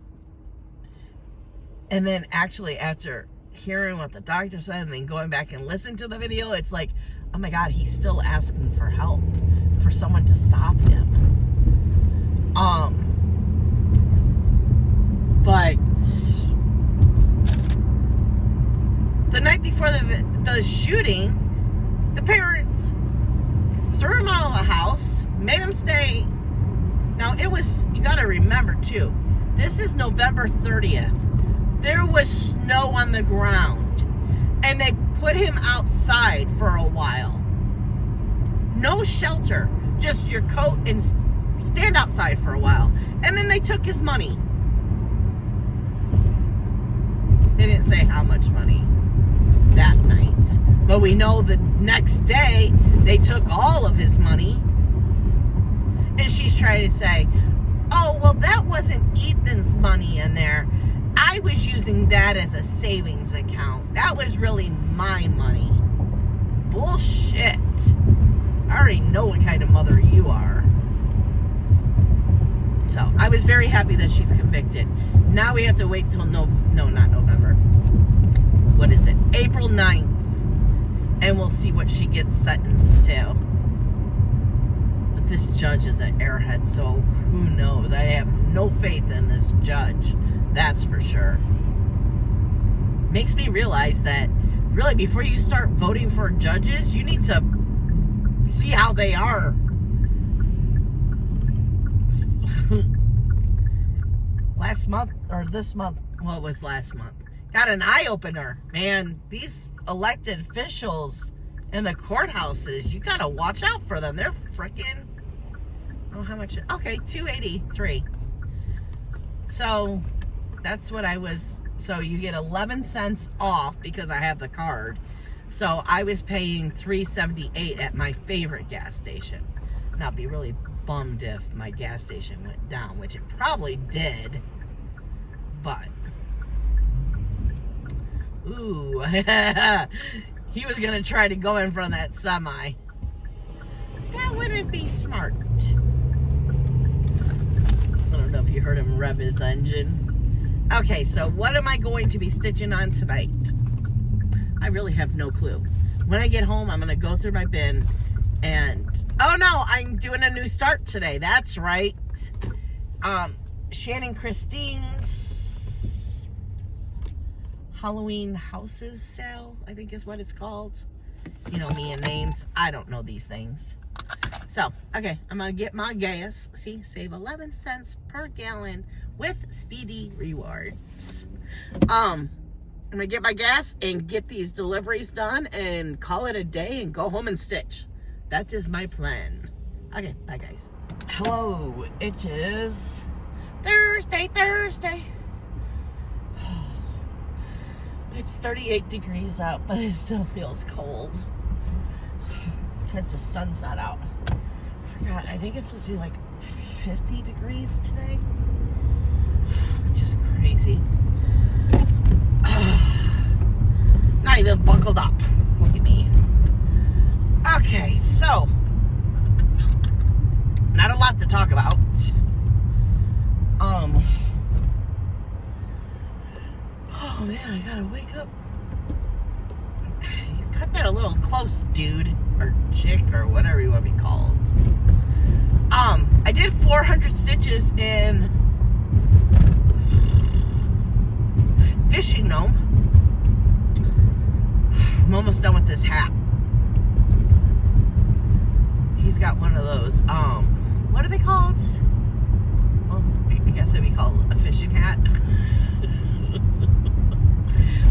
and then actually after hearing what the doctor said and then going back and listening to the video, it's like, oh my God, he's still asking for help, for someone to stop him. But the night before the shooting, the parents threw him out of the house, made him stay. Now it was, you gotta remember too, this is November 30th. There was snow on the ground, and they put him outside for a while. No shelter, just your coat and stand outside for a while. And then they took his money. They didn't say how much money that night, but we know the next day they took all of his money. And she's trying to say, oh, well, that wasn't Ethan's money in there. I was using that as a savings account. That was really my money. Bullshit. I already know what kind of mother you are. So I was very happy that she's convicted. Now we have to wait till not November. What is it? April 9th. And we'll see what she gets sentenced to. But this judge is an airhead, so who knows? I have no faith in this judge. That's for sure. Makes me realize that really before you start voting for judges, you need to see how they are. Last month, or this month, well, it was last month, got an eye-opener. Man, these elected officials in the courthouses, you gotta watch out for them. They're freaking, oh, how much? Okay, $2.83. So that's what I was, so you get 11 cents off because I have the card. So I was paying $3.78 at my favorite gas station. And I'll be really bummed if my gas station went down, which it probably did. But, ooh, he was gonna try to go in front of that semi. That wouldn't be smart. I don't know if you heard him rev his engine. Okay, so what am I going to be stitching on tonight? I really have no clue. When I get home, I'm gonna go through my bin and, oh no, I'm doing a new start today. That's right. Shannon Christine's Halloween houses sale, I think is what it's called. You know me and names. I don't know these things. So, okay, I'm gonna get my gas. See, save 11 cents per gallon with Speedy Rewards. I'm gonna get my gas and get these deliveries done and call it a day and go home and stitch. That is my plan. Okay, bye guys. Hello, it is Thursday. It's 38 degrees out, but it still feels cold. It's because the sun's not out. I forgot, I think it's supposed to be like 50 degrees today. Which is crazy. Not even buckled up. Look at me. Okay, so not a lot to talk about. man, I gotta wake up. You cut that a little close, dude, or chick, or whatever you want to be called. I did 400 stitches in Fishing Gnome. I'm almost done with this hat. He's got one of those, what are they called? Well, I guess it'd be called a fishing hat.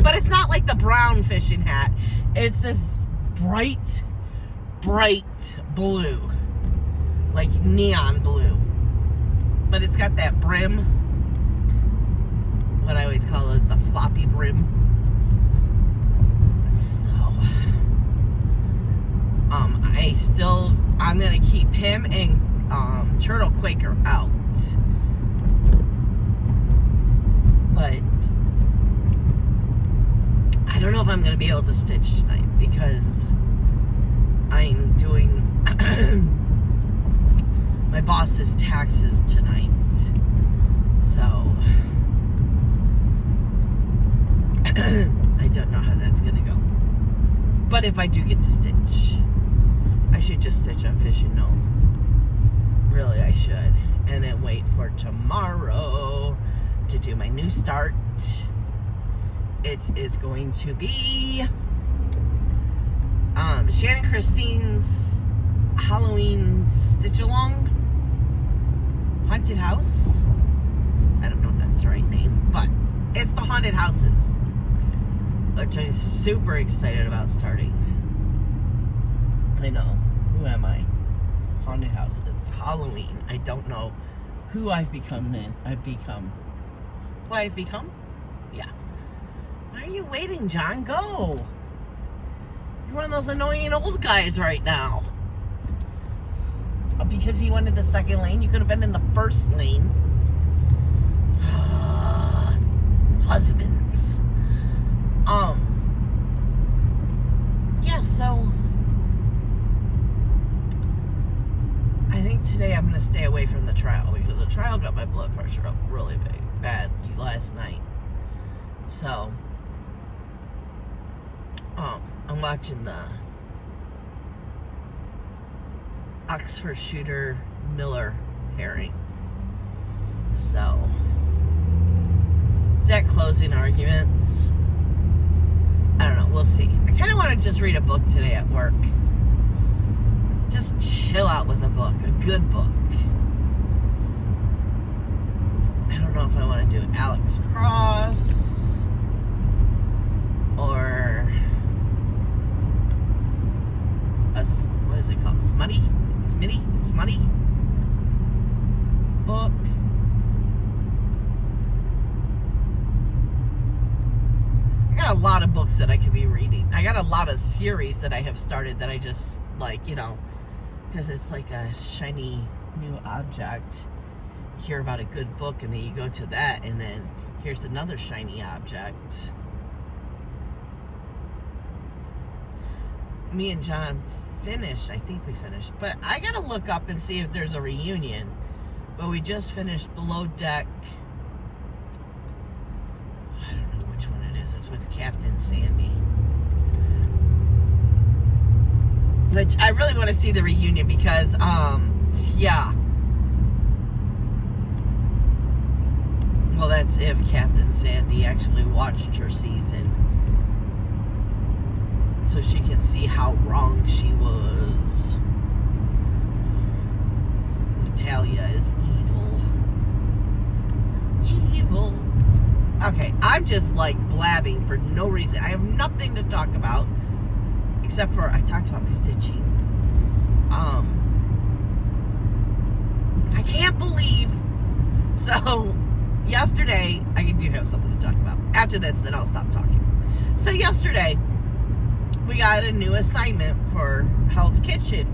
But it's not like the brown fishing hat. It's this bright blue. Like neon blue. But it's got that brim. What I always call it is a floppy brim. So, I'm gonna keep him and Turtle Quaker out. But I don't know if I'm gonna be able to stitch tonight because I'm doing my boss's taxes tonight. So I don't know how that's gonna go. But if I do get to stitch, I should just stitch on Fishing Gnome. Really, I should. And then wait for tomorrow to do my new start. It is going to be Shannon Christine's Halloween Stitch-Along Haunted House. I don't know if that's the right name, but it's the haunted houses, which I'm super excited about starting. I know. Who am I? Haunted houses. Halloween. I don't know who I've become. Who I've become? Yeah. Why are you waiting, John? Go. You're one of those annoying old guys right now. Because he wanted the second lane, you could have been in the first lane. Husbands. Yeah, so I think today I'm gonna stay away from the trial because the trial got my blood pressure up really bad last night. So I'm watching the Oxford Shooter Miller herring. So it's at closing arguments. I don't know, we'll see. I kind of want to just read a book today at work. Just chill out with a book, a good book. I don't know if I want to do Alex Cross or what is it called? Smutty book. I got a lot of books that I could be reading. I got a lot of series that I have started that I just like, you know, because it's like a shiny new object. Hear about a good book and then you go to that and then here's another shiny object. Me and John finished, I think we finished, but I gotta look up and see if there's a reunion. But we just finished Below Deck. I don't know which one it is. It's with Captain Sandy. Which I really want to see the reunion because, yeah. Well, that's if Captain Sandy actually watched her season. So she can see how wrong she was. Natalia is evil. Okay, I'm just like blabbing for no reason. I have nothing to talk about except for I talked about my stitching. I can't believe. So yesterday, I do have something to talk about. After this, then I'll stop talking. So yesterday, we got a new assignment for Hell's Kitchen.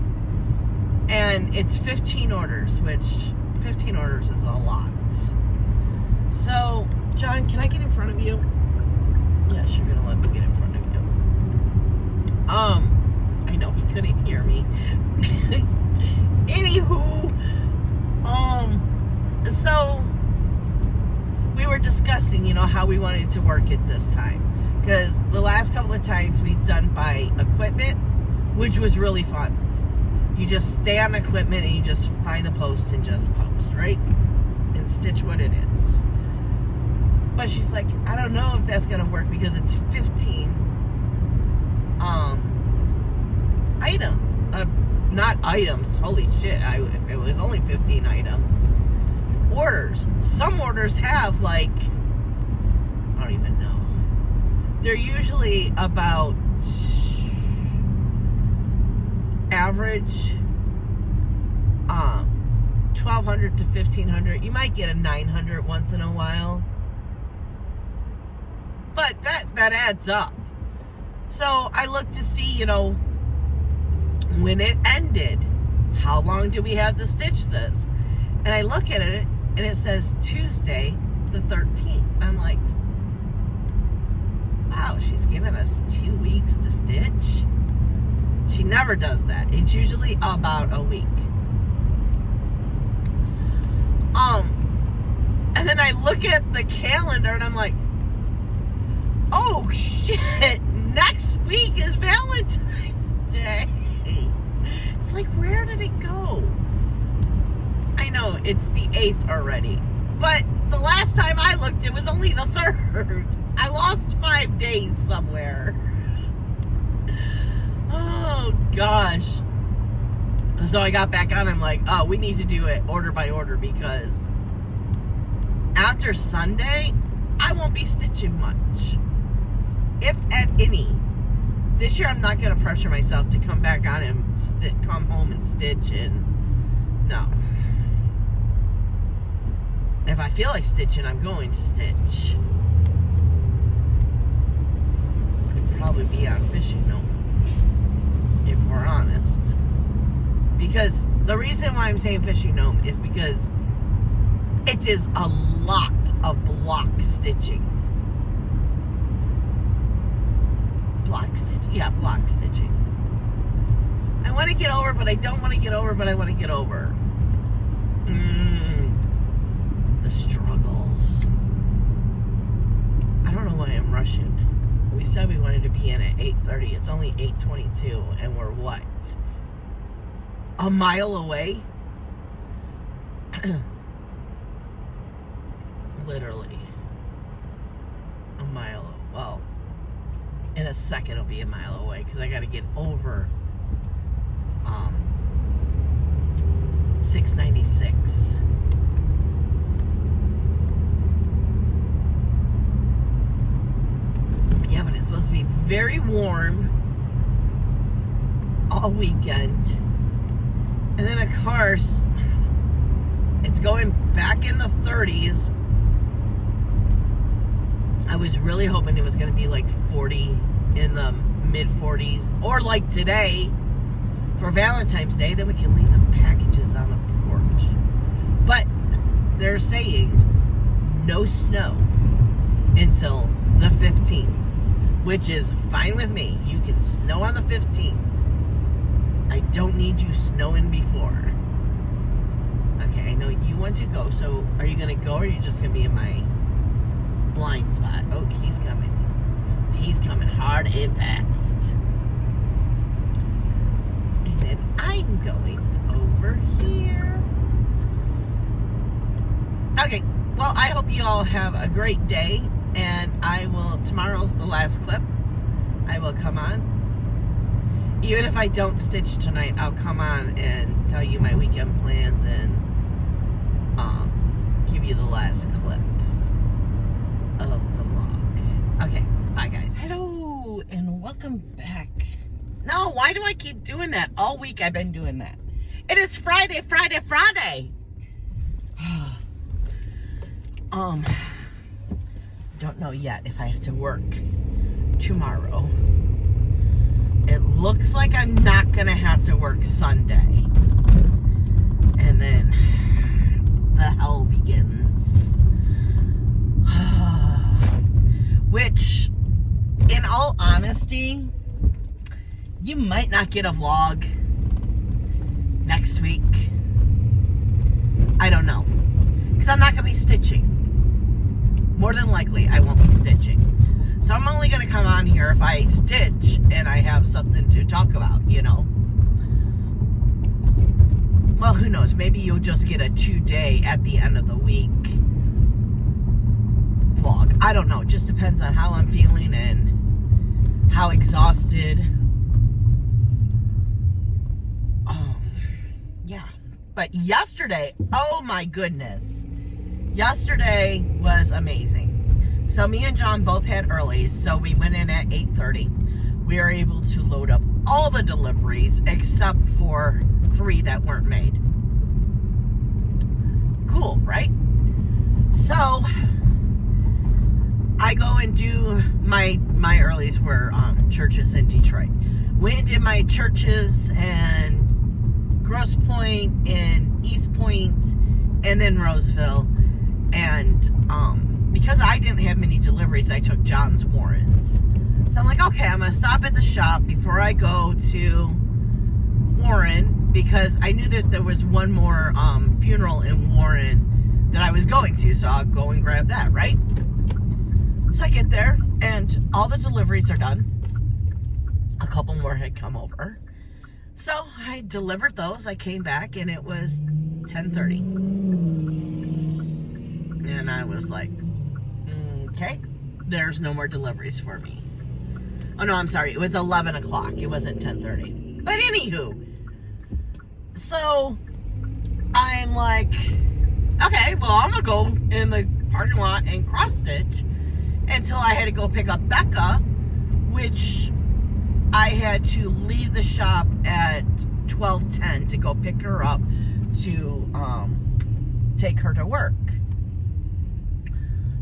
And it's 15 orders, which 15 orders is a lot. So, John, can I get in front of you? Yes, you're gonna let me get in front of you. I know he couldn't hear me. Anywho, so we were discussing discussing, how we wanted to work it this time. Because the last couple of times we've done by equipment, which was really fun. You just stay on equipment and you just find the post and just post, right? And stitch what it is. But she's like, I don't know if that's gonna work because it's 15 not items, holy shit, if it was only 15 items, orders. Some orders have I don't even know. They're usually about average 1,200 to 1,500. You might get a 900 once in a while, but that adds up. So I looked to see, when it ended, how long do we have to stitch this? And I look at it and it says Tuesday the 13th. I'm like, wow, she's given us 2 weeks to stitch. She never does that. It's usually about a week. And then I look at the calendar and I'm like, oh shit, next week is Valentine's Day. It's like, where did it go? I know it's the 8th already, but the last time I looked, it was only the 3rd. I lost 5 days somewhere. Oh gosh. So I got back on. I'm like, oh, we need to do it order by order, because after Sunday, I won't be stitching much, if at any. This year, I'm not going to pressure myself to come back on and come home and stitch. And no. If I feel like stitching, I'm going to stitch. I'd probably be on fishing gnome, if we're honest. Because the reason why I'm saying fishing gnome is because it is a lot of block stitching. Block stitching? Yeah, block stitching. I want to get over, but I don't want to get over, but I want to get over. The struggles. I don't know why I'm rushing. We said we wanted to be in at 8:30. It's only 8:22, and we're what? A mile away? Literally. A mile. Well, in a second it'll be a mile away, because I got to get over 696. Yeah, but it's supposed to be very warm all weekend. And then, of course, it's going back in the 30s. I was really hoping it was going to be like 40, in the mid 40s. Or like today, for Valentine's Day, then we can leave the packages on the porch. But they're saying no snow until the 15th. Which is fine with me. You can snow on the 15th. I don't need you snowing before. Okay, I know you want to go, so are you going to go, or are you just going to be in my blind spot? Oh, he's coming. He's coming hard and fast. And then I'm going over here. Okay, well, I hope you all have a great day. And tomorrow's the last clip. I will come on. Even if I don't stitch tonight, I'll come on and tell you my weekend plans and give you the last clip of the vlog. Okay, bye guys. Hello, and welcome back. No, why do I keep doing that? All week I've been doing that. It is Friday. Don't know yet if I have to work tomorrow. It looks like I'm not gonna have to work Sunday. And then the hell begins. Which, in all honesty, you might not get a vlog next week. I don't know. Because I'm not gonna be stitching. more than likely I won't be stitching. So I'm only going to come on here if I stitch and I have something to talk about, you know. Well, who knows? Maybe you'll just get a 2-day at the end of the week vlog. I don't know. It just depends on how I'm feeling and how exhausted. Yeah. But yesterday, oh my goodness. Yesterday was amazing. So me and John both had earlies, so we went in at 8:30. We were able to load up all the deliveries except for 3 that weren't made. Cool, right? So I go and do my earlies were churches in Detroit. Went and did my churches and Grosse Pointe and East Point and then Roseville. And because I didn't have many deliveries, I took John's Warrens. So I'm like, okay, I'm gonna stop at the shop before I go to Warren, because I knew that there was one more funeral in Warren that I was going to, so I'll go and grab that, right? So I get there and all the deliveries are done. A couple more had come over. So I delivered those. I came back and it was 10:30. And I was like, okay, there's no more deliveries for me. Oh no, I'm sorry. It was 11 o'clock. It wasn't 10:30. But anywho, so I'm like, okay, well, I'm going to go in the parking lot and cross stitch until I had to go pick up Becca, which I had to leave the shop at 12:10 to go pick her up to take her to work.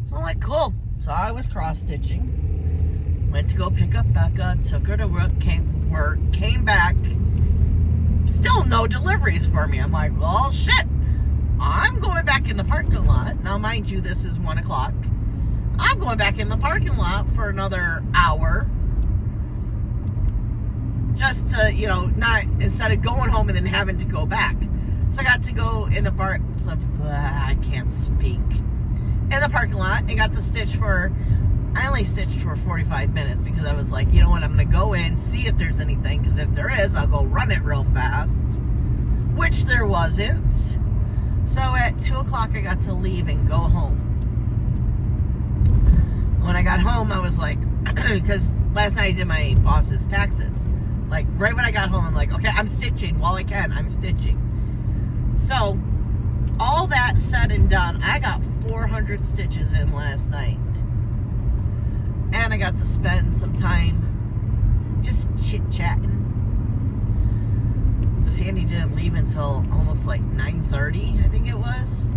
So I'm like, cool. So I was cross stitching, went to go pick up Becca, took her to work, came back, still no deliveries for me. I'm like, well, shit, I'm going back in the parking lot. Now, mind you, this is 1 o'clock. I'm going back in the parking lot for another hour. Just to, you know, not, instead of going home and then having to go back. So I got to go in the I can't speak. In the parking lot and got to stitch for, I only stitched for 45 minutes because I was like, you know what, I'm going to go in, see if there's anything, because if there is, I'll go run it real fast, which there wasn't. So at 2 o'clock, I got to leave and go home. When I got home, I was like, because last night I did my boss's taxes. Like, right when I got home, I'm like, okay, I'm stitching while I can. I'm stitching. So, all that said and done, I got 400 stitches in last night. And I got to spend some time just chit-chatting. Sandy didn't leave until almost like 9:30, I think it was.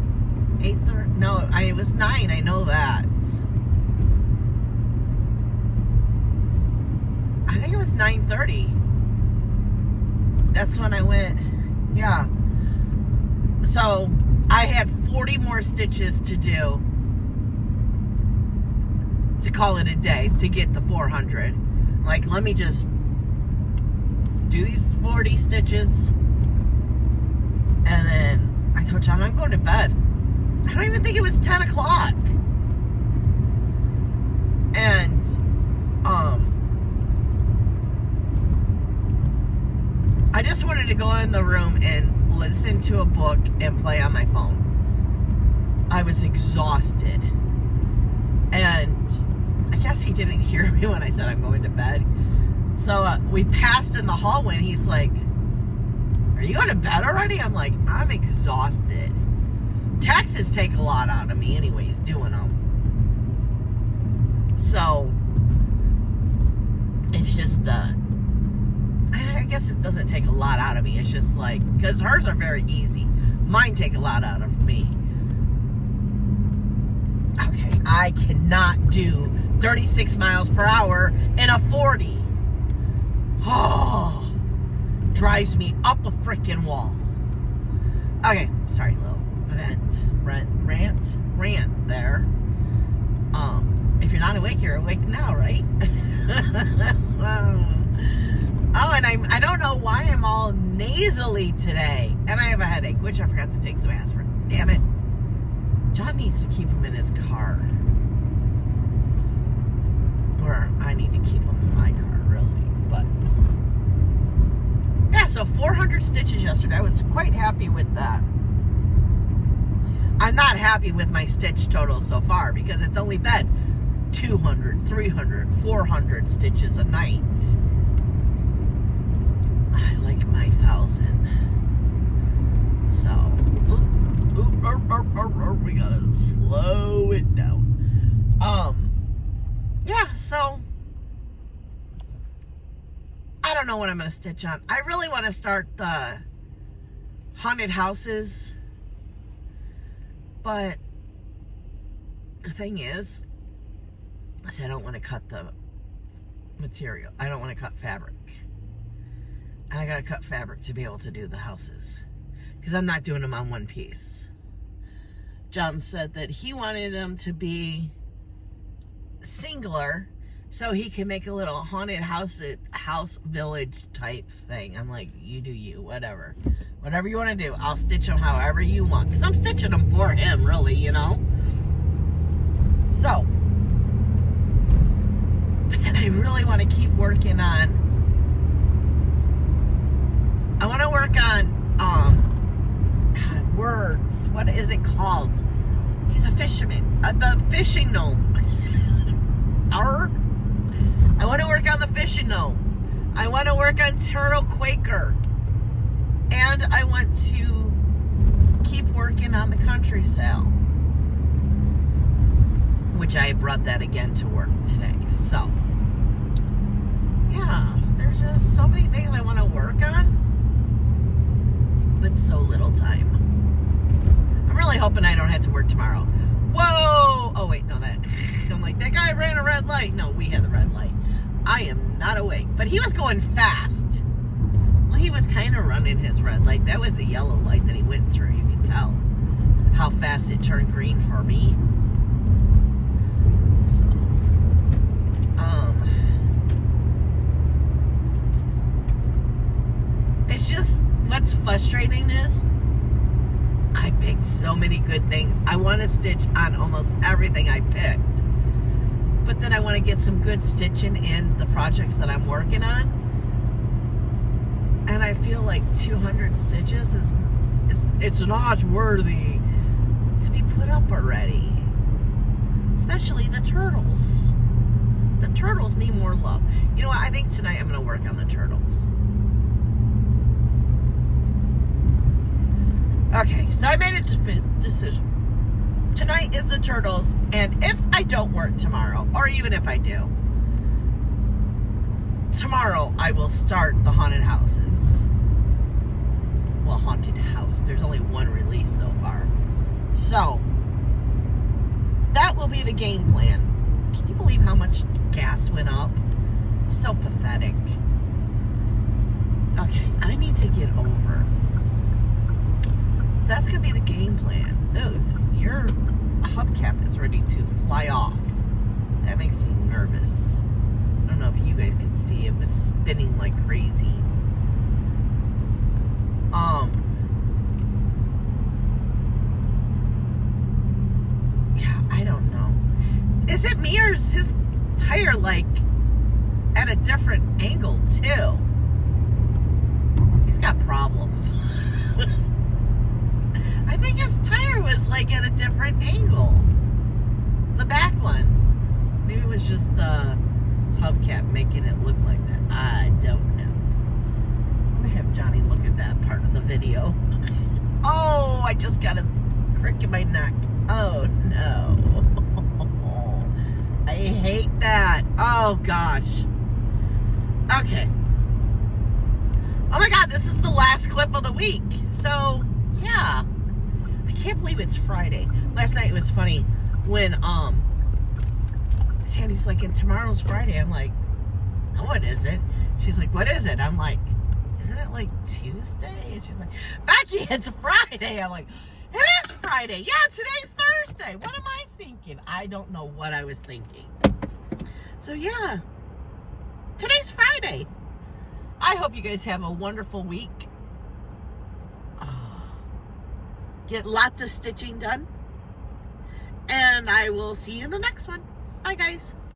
8:30? No, it was 9, I know that. I think it was 9:30. That's when I went, yeah. So, I had 40 more stitches to do to call it a day, to get the 400. Like, let me just do these 40 stitches. And then I told John, I'm going to bed. I don't even think it was 10 o'clock. And, I just wanted to go in the room and listen to a book and play on my phone. I was exhausted. And I guess he didn't hear me when I said I'm going to bed. So we passed in the hallway and he's like, are you going to bed already? I'm like, I'm exhausted. Taxes take a lot out of me anyways, doing them. So it's just, I guess it doesn't take a lot out of me. It's just like, because hers are very easy. Mine take a lot out of me. Okay, I cannot do 36 miles per hour in a 40. Oh, drives me up a freaking wall. Okay, sorry, little rant there. If you're not awake, you're awake now, right? Oh, and I don't know why I'm all nasally today. And I have a headache, which I forgot to take some aspirin. Damn it. John needs to keep him in his car. Or I need to keep them in my car, really. But yeah, so 400 stitches yesterday. I was quite happy with that. I'm not happy with my stitch total so far because it's only been 200, 300, 400 stitches a night. I like my 1,000. So, we gotta slow it down. Yeah, so I don't know what I'm gonna stitch on. I really want to start the haunted houses, but the thing is I don't want to cut the material. I don't want to cut fabric. I gotta cut fabric to be able to do the houses because I'm not doing them on one piece. John said that he wanted them to be singular so he can make a little haunted house village type thing. I'm like, you do you, whatever you want to do. I'll stitch them however you want because I'm stitching them for him, really, you know. So, but then I really want to keep working on. I want to work on God, words. What is it called? He's a fisherman. The fishing gnome. I want to work on the fishing gnome. I want to work on Turtle Quaker. And I want to keep working on the country sale, which I brought that again to work today. So, yeah, there's just so many things I want to work on, but so little time. I'm really hoping I don't have to work tomorrow. Whoa! Oh, wait, no, I'm like, that guy ran a red light. No, we had the red light. I am not awake. But he was going fast. Well, he was kind of running his red light. that was a yellow light that he went through. You can tell how fast it turned green for me. So, it's just, what's frustrating is I picked so many good things. I want to stitch on almost everything I picked. But then I want to get some good stitching in the projects that I'm working on. And I feel like 200 stitches it's not worthy to be put up already. Especially the turtles. The turtles need more love. You know what? I think tonight I'm going to work on the turtles. Okay, so I made a decision. Tonight is the turtles, and if I don't work tomorrow, or even if I do, tomorrow I will start the haunted houses. Well, haunted house. There's only one release so far. So, that will be the game plan. Can you believe how much gas went up? So pathetic. Okay, I need to get over. So that's going to be the game plan. Oh, your hubcap is ready to fly off. That makes me nervous. I don't know if you guys can see. It was spinning like crazy. Yeah, I don't know. Is it me or is his tire like at a different angle too? He's got problems. I think his tire was like at a different angle. The back one. Maybe it was just the hubcap making it look like that. I don't know. I'm gonna have Johnny look at that part of the video. Oh, I just got a crick in my neck. Oh no. I hate that. Oh gosh. Okay. Oh my god, this is the last clip of the week. So, yeah. I can't believe it's Friday. Last night it was funny when Sandy's like, and tomorrow's Friday. I'm like, no, it isn't. She's like, what is it? I'm like, isn't it like Tuesday? And she's like, Becky, it's Friday. I'm like, it is Friday. Yeah, today's Thursday. What am I thinking? I don't know what I was thinking. So yeah, today's Friday. I hope you guys have a wonderful week. Get lots of stitching done. And I will see you in the next one. Bye, guys.